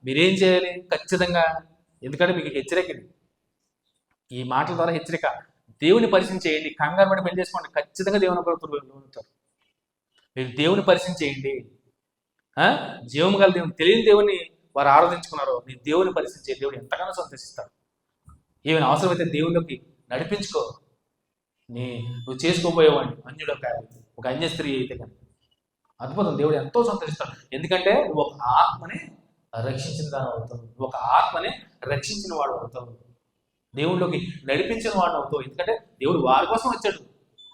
మీరేం చేయాలి? ఖచ్చితంగా, ఎందుకంటే మీకు హెచ్చరిక, ఈ మాటల ద్వారా హెచ్చరిక. దేవుని పరిచయం చేయండి, కంగారు పడి పెళ్లి చేసుకోండి, ఖచ్చితంగా దేవుని లోనుతారు. మీరు దేవుని పరిచయం చేయండి. జీవము గల దేవుని, తెలియని దేవుని వారు ఆరాధించుకున్నారు, నీ దేవుని పరిచయం చేయండి, దేవుడు ఎంతగానో సంతోషిస్తాడు. ఏమైనా అవసరమైతే దేవుళ్ళకి నడిపించుకో. నువ్వు చేసుకోబోయేవాడిని అన్యుడు ఒక అన్య స్త్రీ అయితే కనుక అద్భుతం, దేవుడు ఎంతో సంతోషిస్తాడు. ఎందుకంటే నువ్వు ఒక ఆత్మని రక్షించిన దాని అవుతావు, నువ్వు ఒక ఆత్మని రక్షించిన వాడు అవుతావు, దేవుళ్ళకి నడిపించిన వాడు అవుతావు. ఎందుకంటే దేవుడు వారి కోసం వచ్చాడు,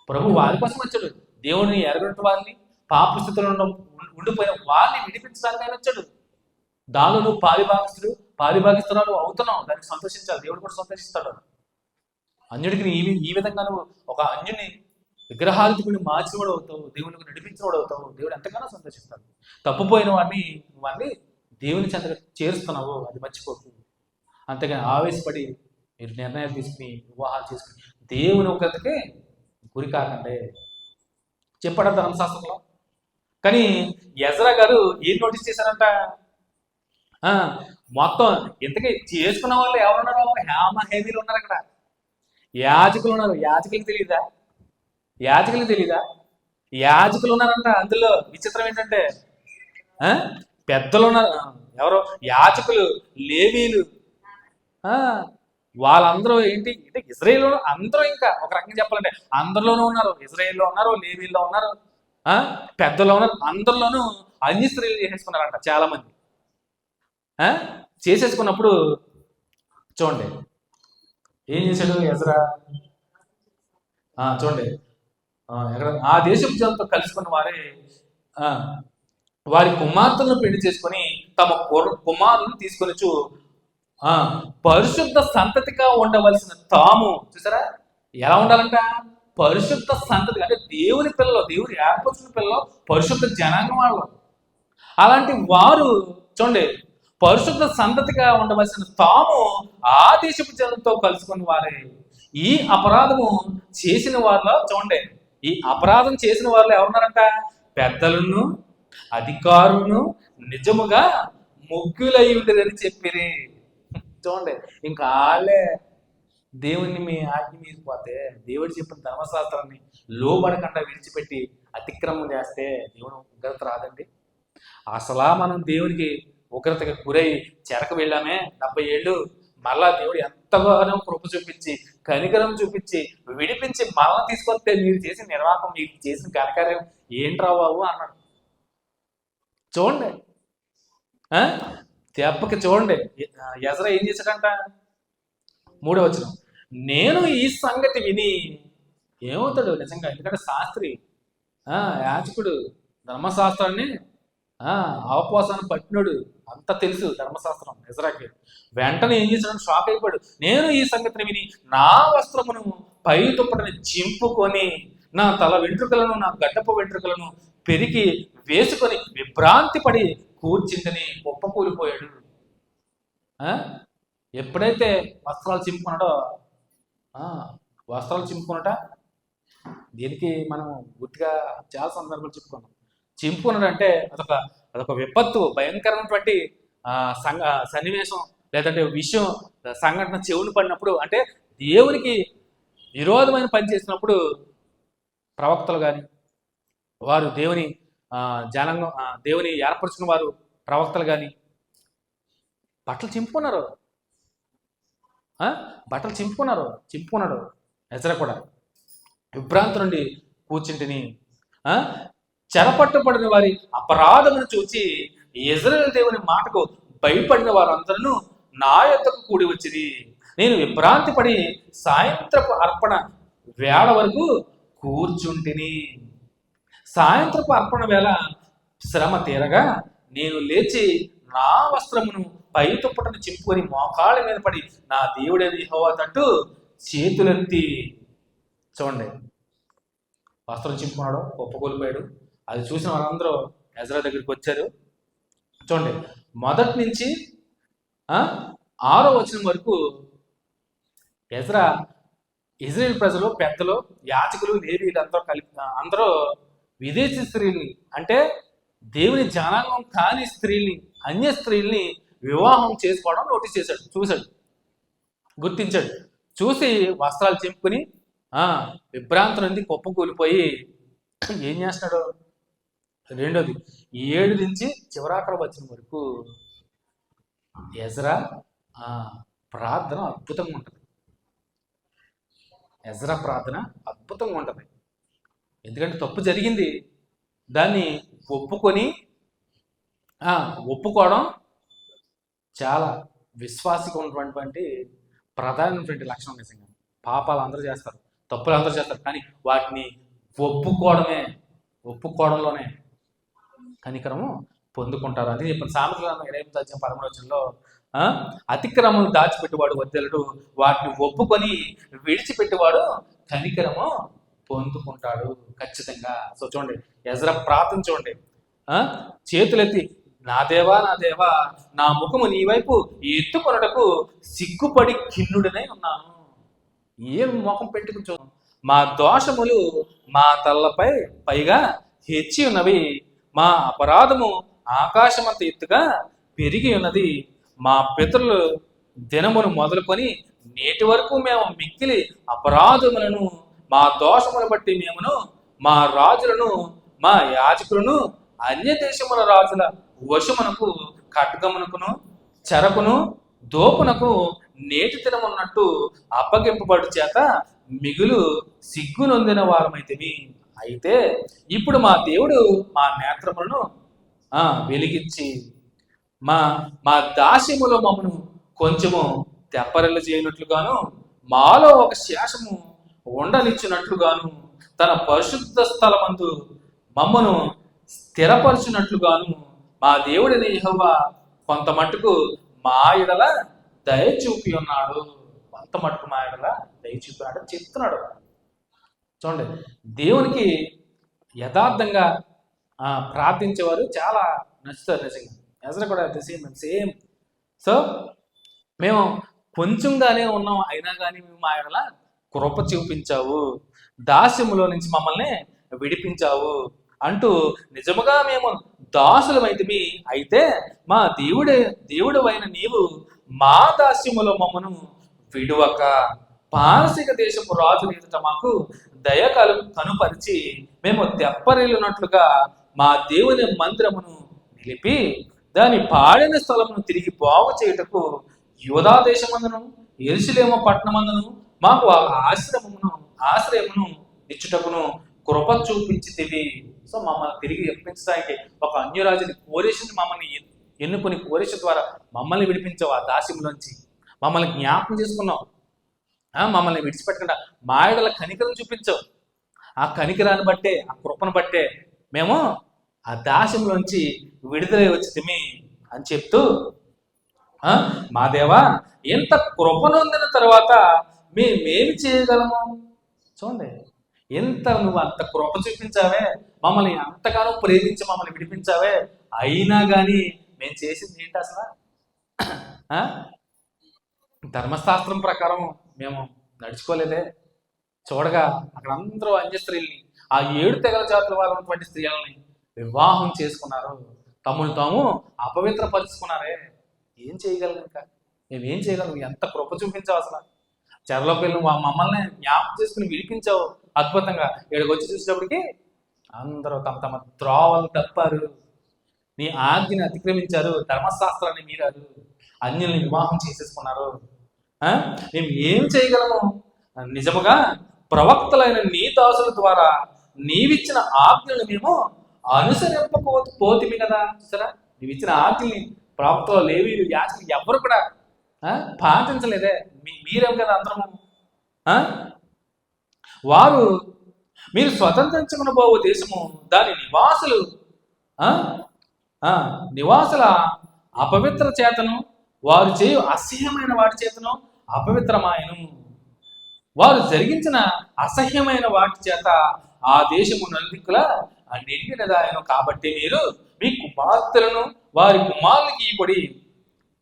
ప్రభు వారి కోసం వచ్చాడు. దేవుడిని ఎరగొట్టు వారిని, పాప స్థితిలో ఉండిపోయిన వారిని విడిపించడానికి ఆయన వచ్చాడు. దానిలో నువ్వు పాలిభాగిస్తున్నావు అవుతున్నావు, దానికి సంతోషించాలి, దేవుడు కూడా సంతోషిస్తాడు. అన్యుడికి ఈ విధంగా నువ్వు ఒక అన్యుని విగ్రహాధికుని మార్చినవాడు అవుతావు, దేవునికి నడిపించినవాడు అవుతావు, దేవుడు ఎంతగానో సంతోషిస్తాడు. తప్పుపోయిన వాడిని దేవుని చెంతగా చేరుస్తున్నావు, అది మర్చిపోకు. అంతేగాని ఆవేశపడి మీరు నిర్ణయాలు తీసుకుని వివాహాలు చేసుకుని దేవుని ఉగ్రతకే గురి కాకండి చెప్పాడు ధర్మశాస్త్రంలో. కానీ ఎజ్రా గారు ఏం నోటీస్ చేశారంట? మొత్తం ఇంతకీ చేసుకున్న వాళ్ళు ఎవరున్నారో హేమీలు ఉన్నారు అక్కడ, యాజకులు ఉన్నారు. యాజకులకు తెలీదా? యాజకులు ఉన్నారంట. అందులో విచిత్రం ఏంటంటే పెద్దలు ఉన్నారు. ఎవరో యాజకులు, లేవీలు, వాళ్ళందరూ ఏంటి అంటే ఇజ్రాయేల్ అందరూ, ఇంకా ఒక రకంగా చెప్పాలంటే అందరిలోనూ ఉన్నారు. ఇజ్రాయేల్లో ఉన్నారు, లేవీల్లో ఉన్నారు, పెద్దలో ఉన్నారు. అందరిలోనూ అన్య స్త్రీలు చేసేసుకున్నారంట చాలా మంది. చేసేసుకున్నప్పుడు చూడండి ఏం చేశాడు ఎజ్రా. చూడండి ఎక్కడ ఆ దేశపు జనంతో కలుసుకున్న వారి కుమార్తెలను పెళ్లి చేసుకొని తమ కుమారులను తీసుకొని పరిశుద్ధ సంతతిగా ఉండవలసిన తాము, చూసారా ఎలా ఉండాలంట? పరిశుద్ధ సంతతి అంటే దేవుని పిల్లలు, దేవుని ఏర్పరిచిన పిల్లలు, పరిశుద్ధ జనాంగం వాళ్ళు. అలాంటి వారు చూడండి పరిశుద్ధ సంతతిగా ఉండవలసిన తాము ఆ దేశపు జనంతో కలుసుకుని వారే. ఈ అపరాధము చేసిన వారిలో చూడండి, ఈ అపరాధం చేసిన వారిలో ఎవరున్నారంట? పెద్దలను, అధికారులను నిజముగా ముగ్గులై ఉండదని చెప్పిరి. చూడండి ఇంకా వాళ్ళే దేవుణ్ణి మీ ఆజ్ఞ మీరిపోతే, దేవుడు చెప్పిన ధర్మశాస్త్రాన్ని లోబడకుండా విడిచిపెట్టి అతిక్రమం చేస్తే దేవుని ఉగ్రత రాదండి. అసలా మనం దేవునికి ఉగ్రతగా గురై చెరకు వెళ్ళామే 70 ఏళ్ళు, మళ్ళా దేవుడు ఎంతగానో కృప చూపించి, కనికరం చూపించి, విడిపించి మళ్ళా తీసుకొస్తే మీరు చేసిన నిర్వాహకం, మీరు చేసిన ఘనకార్యం ఏంట్రా బాబు అన్నాడు. చూడండి దెబ్బకి చూడండి ఎజ్రా ఏం చేశాడంట? 3వ వచనం, నేను ఈ సంగతి విని ఏమవుతాడు నిజంగా, ఎందుకంటే శాస్త్రి, యాజకుడు, ధర్మశాస్త్రాన్ని అవపోసాన్ని పట్టినాడు, అంతా తెలుసు ధర్మశాస్త్రం ఎజ్రాకి. వెంటనే ఏం చేశాడు? షాక్ అయిపోయాడు. నేను ఈ సంగతిని విని నా వస్త్రమును పై దుప్పటిని చింపుకొని నా తల వెంట్రుకలను, నా గడ్డపు వెంట్రుకలను పెరిగి వేసుకొని విభ్రాంతి పడి కూర్చుంటని కుప్పకూలిపోయాడు. ఎప్పుడైతే వస్త్రాలు చింపుకున్నాడో, వస్త్రాలు చింపుకున్నట దీనికి మనం గుర్తుగా చాలా సందర్భాలు చెప్పుకున్నాం. చింపుకున్నాడంటే అదొక విపత్తు, భయంకరమైనటువంటి సన్నివేశం లేదంటే విషయం, సంఘటన చెవులు పడినప్పుడు, అంటే దేవునికి విరోధమైన పని చేసినప్పుడు ప్రవక్తలు కానీ, వారు దేవుని జనాంగం, దేవుని ఏర్పరచుకున్న వారు ప్రవక్తలు కానీ బట్టలు చింపుకున్నాడు. ఎజ్రా కూడా విభ్రాంతి నుండి కూర్చుంటిని. చెరపట్టబడిన వారి అపరాధమును చూచి ఇశ్రాయేలు దేవుని మాటకు భయపడిన వారందరూ నా యొద్దకు కూడి వచ్చింది. నేను విభ్రాంతి పడి సాయంత్రపు అర్పణ వేళ వరకు కూర్చుంటిని. సాయంత్రపు అర్పణ వేళ శ్రమ తీరగా నేను లేచి నా వస్త్రమును పై తుప్పటను చింపుకొని మోకాళ్ళ మీద పడి నా దేవుడైన యెహోవా తట్టు చేతులెత్తి. చూడండి, వస్త్రం చింపుకున్నాడు, ఒప్పుకోలిపోయాడు. అది చూసిన వాళ్ళందరూ ఎజ్రా దగ్గరికి వచ్చారు. చూడండి, మొదటి నుంచి 6వ వచనం వరకు ఎజ్రా ఇజ్రాయేల్ ప్రజలు, పెద్దలు, యాజకులు, లేవీయులు అందరూ విదేశీ స్త్రీల్ని, అంటే దేవుని జనాంగం కాని స్త్రీల్ని, అన్య స్త్రీల్ని వివాహం చేసుకోవడం నోటీస్ చేశాడు, గుర్తించాడు. చూసి వస్త్రాలు చింపుకుని విభ్రాంతి నుండి కుప్పకూలిపోయి ఏం చేస్తున్నాడు? రెండోది 7 నుంచి చివరాకడ వచ్చిన వరకు ఎజ్రా ప్రార్థన అద్భుతంగా ఉంటుంది. ఎజ్రా ప్రార్థన అద్భుతంగా ఉంటుంది. ఎందుకంటే తప్పు జరిగింది, దాన్ని ఒప్పుకోవడం చాలా విశ్వాసిగా ఉన్నటువంటి ప్రధానమైనటువంటి లక్షణం. నిజంగా పాపాలు అందరూ చేస్తారు, తప్పులు అందరూ చేస్తారు, కానీ వాటిని ఒప్పుకోవడంలోనే కనికరము పొందుకుంటారు. అది చెప్పిన సామెతల 8:13 అతిక్రమం దాచిపెట్టేవాడు వర్ధిల్లడు, వాటిని ఒప్పుకొని విడిచిపెట్టేవాడు కనికరము పొందుకుంటాడు ఖచ్చితంగా. సో చూడండి, ఎజ్రా ప్రార్థన చూడండి, చేతులెత్తి నా దేవా నా ముఖము నీ వైపు ఎత్తుకొనుటకు సిగ్గుపడి ఖిన్నుడనై ఉన్నాను. ఏం ముఖం పెట్టుకు, మా దోషములు మా తలపై పైగా హెచ్చి ఉన్నవి, మా అపరాధము ఆకాశమంత ఎత్తుగా పెరిగి ఉన్నది. మా పితరులు దినమును మొదలుకొని నేటి వరకు మేము మిక్కిలి అపరాధములను, మా దోషమును బట్టి మేమును, మా రాజులను, మా యాజకులను అన్య దేశముల రాజుల వశమునకు, ఖడ్గమునకును, చెరకును, దోపునకు నేటి దినమున్నట్టు అప్పగింపబడు చేత మిగులు సిగ్గు నొందిన వారమైతిమి. అయితే ఇప్పుడు మా దేవుడు మా నేత్రములను వెలిగించి మా దాస్యములో మమ్మను కొంచెము తెప్పరిల్లు చేయనట్లుగాను, మాలో ఒక శేషము ఉండనిచ్చినట్లుగాను, తన పరిశుద్ధ స్థలమందు మమ్మను స్థిరపరచునట్లుగాను మా దేవుడిని యెహోవా కొంత మట్టుకు మా ఎడల దయ చూపి ఉన్నాడు. కొంత మట్టుకు మా ఎడల దయ చూపినాడు చెప్తున్నాడు. చూడండి, దేవునికి యథార్థంగా ప్రార్థించేవారు చాలా నచ్చుతారు నిజంగా. ఎజ్రా కూడా సేమ్. సో మేము కొంచెంగానే ఉన్నాం, అయినా కానీ మేము మా ఎడల కృప చూపించావు, దాస్యములో నుంచి మమ్మల్ని విడిపించావు అంటూ, నిజముగా మేము దాసులమైతిమి, అయితే మా దేవుడు అయిన నీవు మా దాస్యములో మమ్మను విడువక పారసిక దేశపు రాజు ఎదుట మాకు దయ కనుపరిచి మేము తెప్పరిల్లునట్లుగా మా దేవుని మందిరమును నిలిపి దాని పాడిన స్థలమును తిరిగి బాగు చేయుటకు యూదా దేశమందును యెరూషలేము పట్టణమందును మాకు ఆశ్రయమును ఇచ్చుటకును కృప చూపించితివి. సో మమ్మల్ని తిరిగి ఎప్పించడానికి ఒక అన్యరాజుని కోరేషిని మమ్మల్ని ఎన్నుకొని కోరేష ద్వారా మమ్మల్ని విడిపించావు, ఆ దాస్యంలోంచి మమ్మల్ని జ్ఞాపకం చేసుకున్నావు, మమ్మల్ని విడిచిపెట్టకుండా మా ఎడల కనికరం చూపించావు. ఆ కనికరాన్ని బట్టే, ఆ కృపను బట్టే మేము ఆ దాస్యంలోంచి విడుదలై వచ్చితిమి అని చెప్తూ, మా దేవా ఇంత కృప నొందిన తర్వాత మేమేమి చేయగలము? చూడండి, ఎంత నువ్వు అంత కృప చూపించావే, మమ్మల్ని అంతగానో ప్రేమించి మమ్మల్ని విడిపించావే, అయినా కానీ మేము చేసింది ఏంటి అసలు? ఆ? ధర్మశాస్త్రం ప్రకారం మేము నడుచుకోలేదే. చూడగా అక్కడ అందరూ అన్య స్త్రీల్ని, ఆ 7 తెగల జాతుల వారు ఉన్నటువంటి స్త్రీలని వివాహం చేసుకున్నారు, తమను తాము అపవిత్రపరుచుకున్నారే. ఏం చేయగలం? ఇంకా మేమేం చేయగలం? ఎంత కృప చూపించావు అసలు. చెరలో పిల్లలు మమ్మల్ని జ్ఞాపకం చేసుకుని విడిపించావు అద్భుతంగా. ఇక్కడికి వచ్చి చూసేటప్పటికి అందరూ తమ తమ త్రోవలు తప్పారు, నీ ఆజ్ఞని అతిక్రమించారు, ధర్మశాస్త్రాన్ని మీరారు, అన్యుల్ని వివాహం చేసేసుకున్నారు. మేము ఏం చేయగలము? నిజముగా ప్రవక్తలైన నీ దాసుల ద్వారా నీవిచ్చిన ఆజ్ఞలను మేము అనుసరింపకపోతిమి కదా. చూసారా, నీవిచ్చిన ఆజ్ఞల్ని ప్రవక్తలు, లేవీయులు, యాజకులు ఎవరు కూడా పాటించలేదే. మీరేం కదా అందరము. వారు మీరు స్వతంత్రించుకునబోవు దేశము దాని నివాసుల అపవిత్ర చేతను, వారు చేయు అసహ్యమైన వాటి చేతను అపవిత్రమాయను. వారు జరిగించిన అసహ్యమైన వాటి చేత ఆ దేశము నలుదిక్కులా నిండినదాయను. కాబట్టి మీరు మీ కుమార్తెలను వారి కుమారులకి ఇవ్వబడి,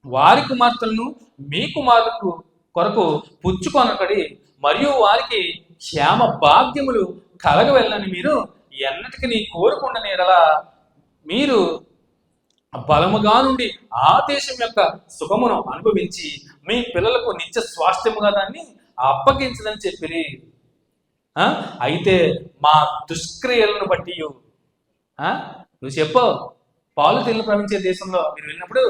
వారి కుమార్తెలను మీ కుమారులకు కొరకు పుచ్చుకొనకడి, మరియు వారికి క్షేమ భాగ్యములు కలగవెళ్ళని మీరు ఎన్నటికీ కోరుకున్న ఎడలా మీరు బలముగా నుండి ఆ దేశం యొక్క సుఖమును అనుభవించి మీ పిల్లలకు నిత్య స్వాస్థ్యముగా దాన్ని అప్పగించదని చెప్పిరి. అయితే మా దుష్క్రియలను బట్టి నువ్వు చెప్పావు, పాలు తేనెలు ప్రవహించే దేశంలో మీరు వెళ్ళినప్పుడు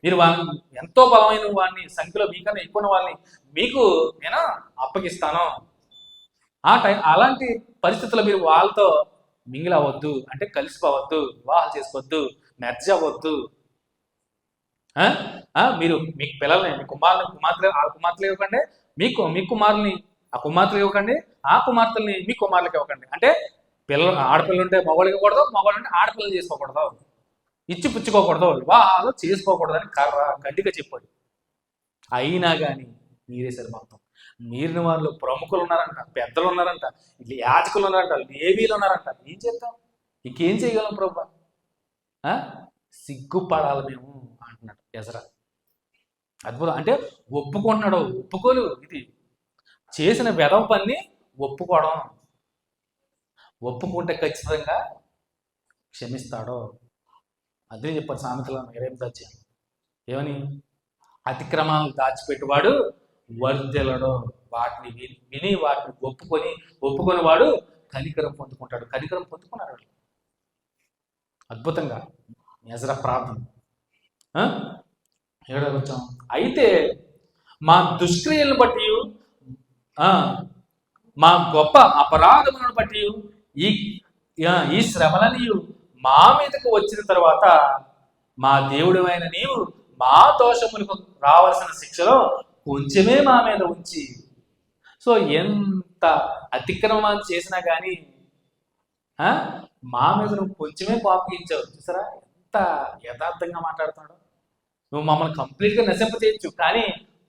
మీరు వాళ్ళని, ఎంతో బలమైన వాడిని, సంఖ్యలో మీకన్నా ఎక్కువ వాళ్ళని మీకు నేను అప్పగిస్తాను. అలాంటి పరిస్థితుల్లో మీరు వాళ్ళతో మింగిల్ అవ్వద్దు, అంటే కలిసిపోవద్దు, వివాహాలు చేసుకోవద్దు, మెర్జ్ అవ్వద్దు. మీరు మీ పిల్లల్ని, మీ కుమార్తెలు ఇవ్వకండి, మీ కుమారుల్ని ఆ కుమార్తెలు ఇవ్వకండి, ఆ కుమార్తెల్ని మీ కుమారులకి ఇవ్వకండి. అంటే ఆడపిల్లలు ఉంటే మగవాళ్ళకి ఇవ్వకూడదు, మగవాళ్ళు ఉంటే ఆడపిల్లలు చేసుకోకూడదు, ఇచ్చి పుచ్చుకోకూడదు, వివాహాలు చేసుకోకూడదని గట్టిగా చెప్పాడు. అయినా కానీ మీరే మొత్తం మీరిన వాళ్ళు ప్రముఖులు ఉన్నారంట, పెద్దలు ఉన్నారంట, ఇట్లా యాజకులు ఉన్నారంట, లేవీలు ఉన్నారంట. ఏం చేద్దాం? ఇంకేం చేయగలం ప్రభా? సిగ్గుపడాలి మేము అంటున్నాడు ఎజ్రా. అద్భుతం. అంటే ఒప్పుకుంటున్నాడు. ఒప్పుకోలు, ఇది చేసిన వెధవ పని ఒప్పుకోవడం. ఒప్పుకుంటే ఖచ్చితంగా క్షమిస్తాడు. అదే చెప్పాడు సామెతలో 28 ఏమని? అతిక్రమాలు దాచిపెట్టువాడు వర్ధెలడు, వాటిని విని వాటిని ఒప్పుకొని వాడు కనికరం పొందుకుంటాడు. కనికరం పొందుకున్నాడు అద్భుతంగా. ఎజ్రా ప్రార్థన. ఏడాది వచ్చాం. అయితే మా దుష్క్రియలను బట్టి, మా గొప్ప అపరాధములను బట్టి ఈ శ్రమలని మా మీదకు వచ్చిన తర్వాత మా దేవుడివైన నీవు మా దోషములకు రావాల్సిన శిక్షలో కొంచెమే మా మీద ఉంచి. సో ఎంత అతిక్రమాన్ని చేసినా కానీ మా మీద నువ్వు కొంచెమే పాపించావు. చూసారా ఎంత యథార్థంగా మాట్లాడుతున్నాడు. నువ్వు మమ్మల్ని కంప్లీట్గా నశింప చేయొచ్చు, కానీ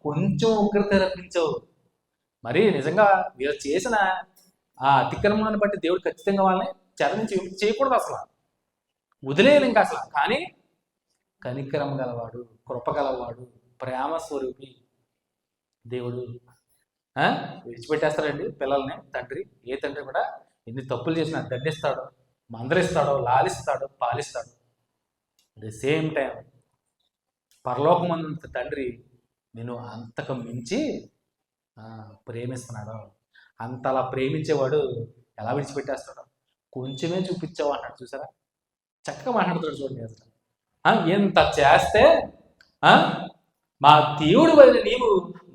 కొంచెం ఉగ్రత రప్పించవు. మరి నిజంగా వీరు చేసిన ఆ అతిక్రమాన్ని బట్టి దేవుడు ఖచ్చితంగా వాళ్ళని చెర నుంచి చేయకూడదు, అసలు వదిలేయాలి ఇంకా అసలు. కానీ కనికరం గలవాడు, కృప గలవాడు, ప్రేమ స్వరూపి దేవుడు విడిచిపెట్టేస్తాడండి పిల్లల్ని. తండ్రి, ఏ తండ్రి కూడా ఎన్ని తప్పులు చేసినా దండిస్తాడు, మందరిస్తాడు, లాలిస్తాడు, పాలిస్తాడు. అట్ ది సేమ్ టైం పరలోకమందున్న తండ్రి నేను అంతకు మించి ప్రేమిస్తున్నాడు. అంతలా ప్రేమించేవాడు ఎలా విడిచిపెట్టేస్తాడు? కొంచెమే చూపించావు అన్నాడు. చూసారా చక్కగా మాట్లాడుతాడు చూడండి అసలు. ఎంత చేస్తే మా దేవుడు అయిన నీవు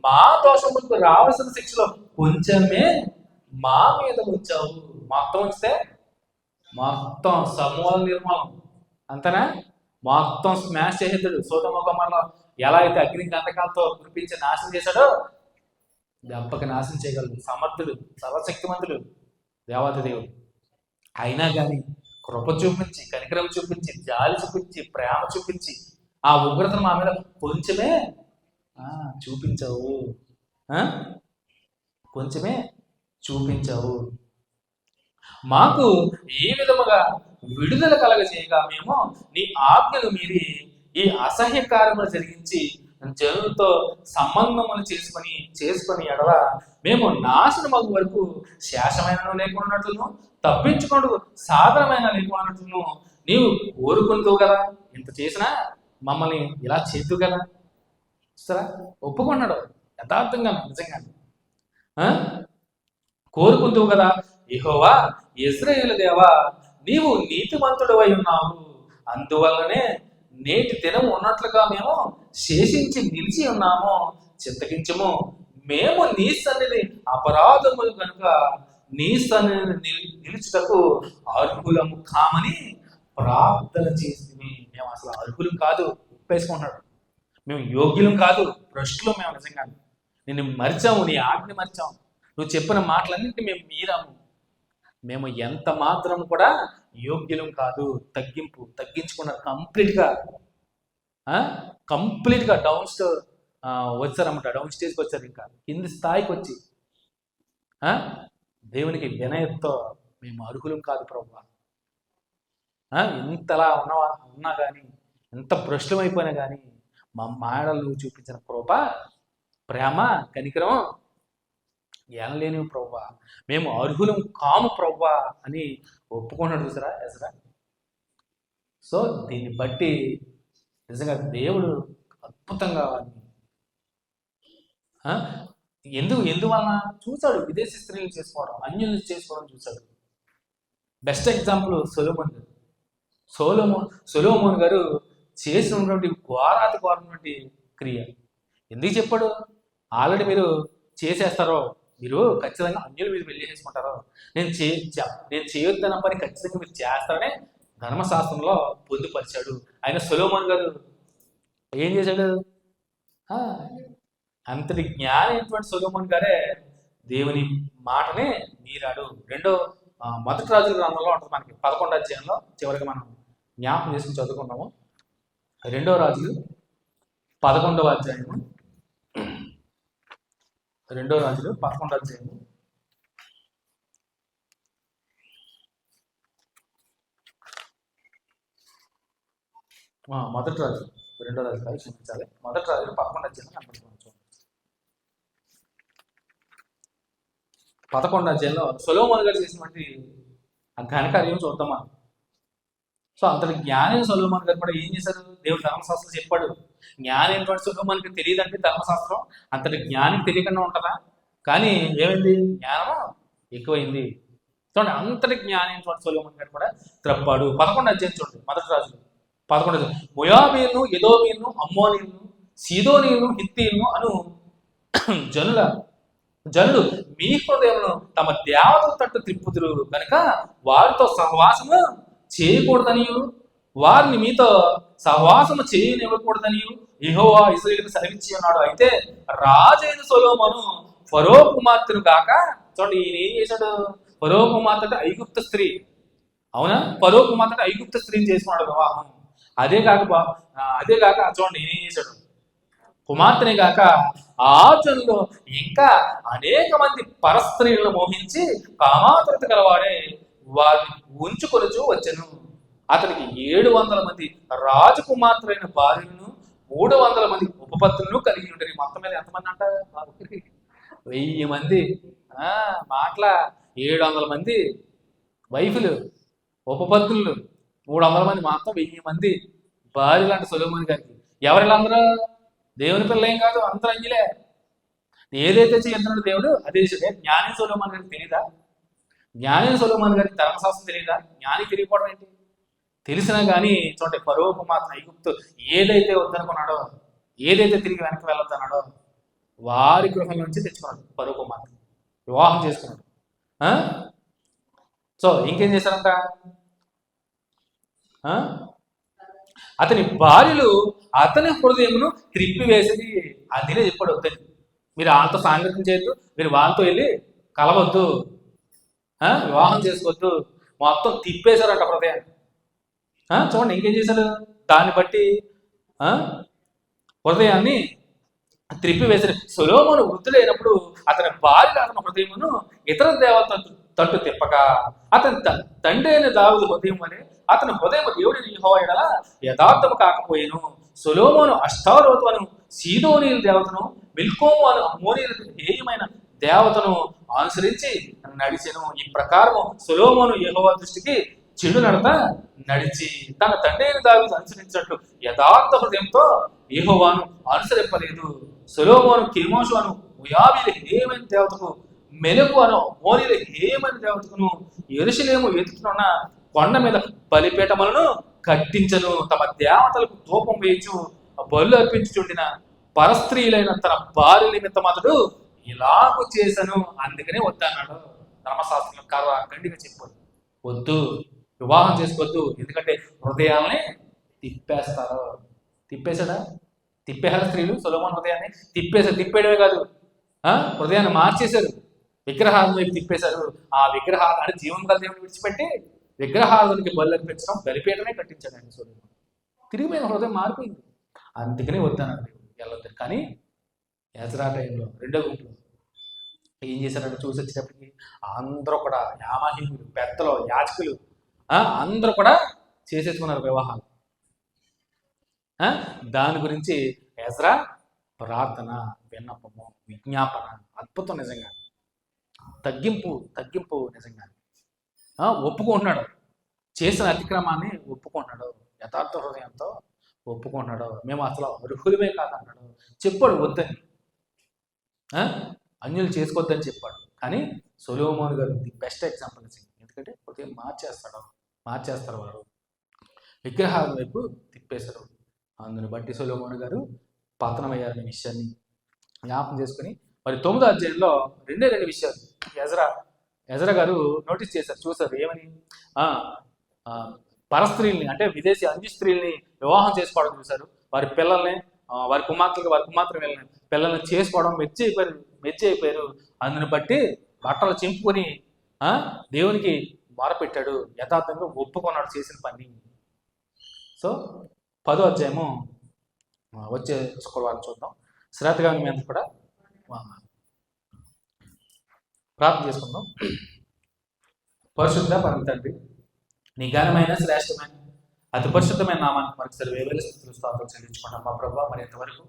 మా దోషములకు రావాల్సిన శిక్షలో కొంచెమే మా మీద ఉంచావు. మొత్తం ఉంచితే మొత్తం సమూల నిర్మూలం అంతేనా? మొత్తం స్మాష్ చేసేస్తాడు. సోదమ గొమొర్రా ఎలా అయితే అగ్ని గంధకాలతో కురిపించి నాశనం చేశాడో దెబ్బకి నాశనం చేయగలడు. సమర్థుడు, సర్వశక్తిమంతుడు దేవాది దేవుడు. అయినా కానీ కృప చూపించి, కనికరం చూపించి, జాలి చూపించి, ప్రేమ చూపించి ఆ ఉగ్రతను మా మీద కొంచెమే చూపించావు. కొంచెమే చూపించావు. మాకు ఈ విధముగా విడుదల కలగజేయగా మేము నీ ఆజ్ఞను మీరి ఈ అసహ్య కార్యములు జరిగించి జనులతో సంబంధములు చేసుకొని ఎడల మేము నాశనమగు వరకు శేషమైన లేకున్నట్లును తప్పించుకోడు సాధనమైన లేకున్నట్లును నీవు కోరుకుంటూ కదా. ఇంత చేసినా మమ్మల్ని ఇలా చేద్దు కదా. సరే ఒప్పుకున్నాడు యథార్థంగా నిజంగా కోరుకుంటూ కదా. యెహోవా ఇశ్రాయేలు దేవా, నీవు నీతిమంతుడవై ఉన్నావు, అందువల్లనే నేటి దినము ఉన్నట్లుగా మేము శేషించి నిలిచి ఉన్నాము. చింతకించము, మేము నీ సన్నిధి అపరాధములు కనుక నీ సన్నిధి నిలుచుటకు అర్హులము కామని ప్రార్థన చేసి, మేము అసలు అర్హులం కాదు, ఒప్పేసుకుంటున్నాడు. మేము యోగ్యులం కాదు, భ్రష్టులు మేము నిజంగా. నిన్ను మరిచాము, నీ ఆజ్ఞ మరిచాము, నువ్వు చెప్పిన మాటలన్నింటి మేము మీరాము. మేము ఎంత మాత్రం కూడా యోగ్యులం కాదు. తగ్గించుకున్నారు కంప్లీట్గా వచ్చారన్నమాట. డౌన్ స్టేజ్కి వచ్చారు, ఇంకా కింది స్థాయికి వచ్చి దేవునికి వినయంతో మేము అర్హులం కాదు ప్రభువా, ఇంతలా ఉన్నా కానీ, ఎంత భ్రష్టుమైపోయినా కానీ మా మాడలు చూపించిన కృప, ప్రేమ, కనికరం ఏనలేనివి ప్రభువా, మేము అర్హులం కాము ప్రభువా అని ఒప్పుకున్నాడు. చూసారా ఎజ్రా? సో దీన్ని బట్టి నిజంగా దేవుడు అద్భుతంగా ఎందువలన చూశాడు. విదేశీ స్త్రీలు చేసుకోవడం, అన్యులు చేసుకోవడం చూశాడు. బెస్ట్ ఎగ్జాంపుల్ సొలొమోన్ గారు చేసినటువంటి ఘోరమైనటువంటి క్రియ. ఎందుకు చెప్పాడు? ఆల్రెడీ మీరు చేసేస్తారో, మీరు ఖచ్చితంగా అన్యులు మీరు పెళ్లి చేసుకుంటారో, నేను చేయొద్దన్న పని ఖచ్చితంగా మీరు చేస్తారనే ధర్మశాస్త్రంలో పొందుపరిచాడు. ఆయన సొలొమోన్ గారు ఏం చేశాడు? అంతటి జ్ఞానమైనటువంటి సొలొమోన్ గారే దేవుని మాటనే మీరాడు. మొదటి రాజుల గ్రంథంలో ఉంటుంది మనకి 11వ అధ్యాయంలో, చివరికి మనం జ్ఞాపకం చేసుకుని చదువుకున్నాము. 2వ రాజులు 11వ అధ్యాయము, 2వ రాజులు 11వ అధ్యాయము మొదటి రాజు 2వ రాజు కాదు, క్షమించాలి, మొదటి రాజులు 11వ అధ్యాయం కనపడుతుంది. 11వ అధ్యాయంలో సొలొమోన్ గారు చేసినటువంటి ఆ ఘనకార్యం చూద్దామా. సో అంతటి జ్ఞాని సొలొమోన్ గారు కూడా ఏం చేశారు? దేవుడు ధర్మశాస్త్రం చెప్పాడు. జ్ఞాని ఏంటంటే సొలొమోన్కి తెలియదంటే ధర్మశాస్త్రం అంతటి జ్ఞానికి తెలియకుండా ఉంటుందా? కానీ ఏమైంది? జ్ఞానము ఎక్కువైంది. చూడండి, అంతటి జ్ఞాని ఏంటంటే సొలొమోన్ గారు కూడా త్రప్పాడు. 11వ అధ్యాయం చూడండి, మొదటి రాజులు 11వ. మొయాబీయులను, ఎదోమీయులను, అమ్మోనీయులను, సీదోనీయులను, హిత్తీయులను అను జనులు మీ హృదయంలో తమ దేవతల తట్టు త్రిప్పుదురు కనుక వారితో సహవాసము చేయకూడదనియు, వారిని మీతో సహవాసము చేయనివ్వకూడదని యెహోవా ఇశ్రాయేలుకు సెలవిచ్చి ఉన్నాడు. అయితే రాజైన సొలొమోను ఫరో కుమార్తెను కాక, చూడండి ఈయన ఏం చేశాడు? ఫరో కుమార్తె ఐగుప్త స్త్రీ, అవునా? ఫరో కుమార్తె ఐగుప్త స్త్రీని చేసుకున్నాడు వివాహం. అదే కాక చూడండి ఈయన ఏం చేశాడు? కుమార్తెనే కాక ఆ జనులో ఇంకా అనేక మంది పరస్త్రీలను మోహించి కామాతురత గలవాడే వారిని ఉంచుకొనుచూ వచ్చెను. అతనికి 700 మంది రాజకుమార్తెలైన భార్యలను, 300 మంది ఉపపత్నులను కలిగి ఉంటారు. మొత్తం మీద ఎంతమంది అంటారు? 1000 మంది. మాటల 700 మంది వైఫులు, ఉపపత్నులు, 300 మంది, మొత్తం 1000 మంది భార్యలు అంటే సొలొమోన్ గారికి. ఎవరిలందరూ? దేవుని పిల్ల ఏం కాదు, అందరూ అంజలే. ఏదైతే చేస్తున్నాడు దేవుడు అదే చేశాడు. జ్ఞాని సొలొమోన్ గారికి తెలియదా? జ్ఞాని సొలొమోన్ గారికి ధర్మశాస్త్రం తెలియదా? జ్ఞాని తెలియకపోవడం ఏంటి? తెలిసినా కానీ చూడండి, ఫరో కుమార్తె ఐగుప్తు ఏదైతే వద్దనుకున్నాడో, ఏదైతే తిరిగి వెనక్కి వెళ్ళొద్దన్నాడో వారి గృహం నుంచి తెచ్చుకున్నాడు. ఫరో కుమార్తె వివాహం చేసుకున్నాడు. సో ఇంకేం చేశారంట? అతని భార్యలు అతని హృదయమును త్రిప్పివేసి, అదినే చెప్పాడు, వద్దని, మీరు వాళ్ళతో సాంగత్యం చేయొద్దు, మీరు వాళ్ళతో వెళ్ళి కలవద్దు, వివాహం చేసుకోవద్దు, మొత్తం తిప్పేశారంట హృదయాన్ని. చూడండి ఇంకేం చేశాడు? దాన్ని బట్టి హృదయాన్ని త్రిప్పివేశారు. సొలొమోను వృద్ధులైనప్పుడు అతని భార్య అతని హృదయమును ఇతర దేవతలతో తట్టు తిప్పగా అతని తండ్రి అయిన దావీదు హృదయం వలె అతని హృదయం దేవుని యెహోవా యెడల యథార్థము కాకపోయేను. సొలొమోను అష్టారోతు అను సీదోనీయుల దేవతను, మిల్కోము అను అమ్మోనీయుల హేయమైన దేవతను అనుసరించి నడిచెను. ఈ ప్రకారము సొలొమోను యెహోవా దృష్టికి చెడు నడత నడిచి తన తండ్రి అయిన దావీదు అనుసరించినట్లు యథార్థ హృదయంతో యెహోవాను అనుసరింపలేదు. సొలొమోను కెమోషు అను మోయాబీయుల హేయమైన దేవతకు, మెలెకు అను అమ్మోనీయుల హేయమైన దేవతకును యెరూషలేము ఎదుటనున్న కొండ మీద బలిపీఠములను కట్టించను. తమ దేవతలకు ధూపం వేయచు బలు అర్పించుచుండిన పరస్త్రీలైన తన భార్య నిమిత్తం అతడు ఇలాగూ చేశాను. అందుకనే వద్దన్నాడు. ధర్మశాస్త్రం గండిగా చెప్పొద్దు, వద్దు, వివాహం చేసుకోవద్దు, ఎందుకంటే హృదయాల్ని తిప్పేస్తారు. తిప్పేశాడా? తిప్పేశారు స్త్రీలు సొలొమోను హృదయాన్ని. తిప్పేయడమే కాదు, హృదయాన్ని మార్చేశారు, విగ్రహాల వైపు తిప్పేశారు. ఆ విగ్రహాలు అంటే జీవం గల దేవుని విడిచిపెట్టి విగ్రహాలకి బలు అర్పించడం, బలిపీఠమే కట్టించాడు ఆయన సొలొమోను. తిరిగిపోయిన హృదయం మారిపోయింది. అందుకనే వద్దన్నాడు వెళ్ళొద్దు. కానీ ఎజ్రా టైంలో రెండో గుంపులో ఏం చేశారంటే చూసి వచ్చేటప్పటికి అందరూ కూడా యామాహీనులు, పెద్దలు, యాజకులు అందరూ కూడా చేసేసుకున్నారు వివాహాలు. దాని గురించి ఎజ్రా ప్రార్థన, విన్నపము, విజ్ఞాపన అద్భుతం. నిజంగా తగ్గింపు నిజంగా ఒప్పుకుంటున్నాడు. చేసిన అతిక్రమాన్ని ఒప్పుకుంటున్నాడు, యథార్థ హృదయంతో ఒప్పుకుంటున్నాడు. మేము అసలు అర్హులమే కాదన్నాడు. చెప్పాడు వద్దని, అన్యులు చేసుకోవద్దని చెప్పాడు. కానీ సొలొమోను గారు ది బెస్ట్ ఎగ్జాంపుల్. ఎందుకంటే హృదయం మార్చేస్తారు వారు, విగ్రహాల వైపు తిప్పేశారు. అందుని బట్టి సొలొమోను గారు పతనమయ్యారనే విషయాన్ని జ్ఞాపకం చేసుకుని మరి 9వ అధ్యాయంలో రెండు విషయాలు ఎజ్రా గారు నోటీస్ చేశారు, చూశారు. ఏమని? పరస్త్రీల్ని అంటే విదేశీ అంజు స్త్రీల్ని వివాహం చేసుకోవడం చూశారు. వారి పిల్లల్ని, వారి కుమార్తె పిల్లల్ని చేసుకోవడం మెచ్చి అయిపోయారు. అందుని బట్టి బట్టలు చింపుకొని దేవునికి మొరపెట్టాడు, యథార్థంగా ఒప్పుకున్నాడు చేసిన పని. సో 10వ అధ్యాయము వచ్చే శుక్రవారం చూద్దాం. శ్రద్ధగా మేము కూడా ప్రార్థన చేసుకుందాం. పరిశుద్ధ పరమ తండ్రి, నీ ఘనమైన శ్రేష్టమైన అతి పరిశుద్ధమైన నామానికి మరొకసారి వేవేల స్తుతులు స్తోత్రాలు చెల్లించుకున్నాం మా ప్రభువా. మరి ఇంతవరకు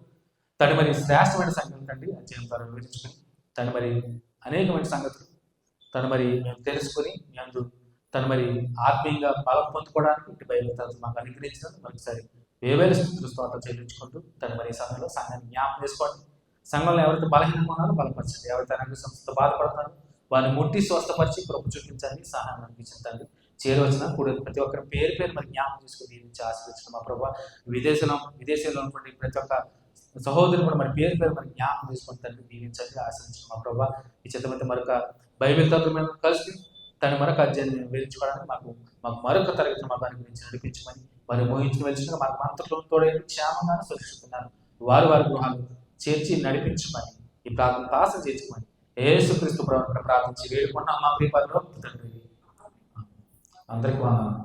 తను మరి శ్రేష్టమైన సంగతులు తండ్రి అధ్యాయం ద్వారా వివరించుకుని తను మరి అనేకమైన సంగతులు తను మరి మేము తెలుసుకుని తను మరి ఆత్మీయంగా బలం పొందుకోవడానికి ఇంటి బయలు మాకు అనుగ్రహించడం మరొకసారి వేవేల స్తుతులు స్తోత్రాలు చెల్లించుకుంటూ తను మరి సమయంలో సంఘాన్ని జ్ఞాపకం చేసుకోండి. సంఘంలో ఎవరైతే బలహీనంగా ఉన్నారో బలపరచండి, ఎవరైతే అనారోగ్య సమస్యతో బాధపడతారో వారిని ముట్టి స్వస్థపరిచి కృప చూపించండి, సహాయం అనిపించండి. చేరవచ్చిన కూడా ప్రతి ఒక్కరి పేరు మరి జ్ఞాపకం చేసుకుని దీవించి ఆశీర్వదించడం మా ప్రభావ. విదేశంలో ఉన్నటువంటి ప్రతి ఒక్క సహోదరులు కూడా మరి పేరు మరి జ్ఞాపకం చేసుకుని తండ్రి దీవించండి, ఆశీర్వదించడం మా ప్రభావ. ఈ చిత్తమైతే మరొక బైబిల్ తత్వం కలిసి తను మరొక అధ్యాయాన్ని వివరించుకోవడానికి మాకు మరొక తరగతి మాకు గురించి నడిపించమని మరి మోహించిన వెలిసిన మాకు మంత్రులు తోడైన క్షేమంగా సురక్షిస్తున్నారు. వారి గృహాలు చేర్చి నడిపించమని ఈ ప్రార్థన చేర్చుకోమని యేసుక్రీస్తు ప్రార్థించి వేడుకున్నాం మా ప్రియ పరలోకపు తండ్రి. అందరికీ వందనాలు.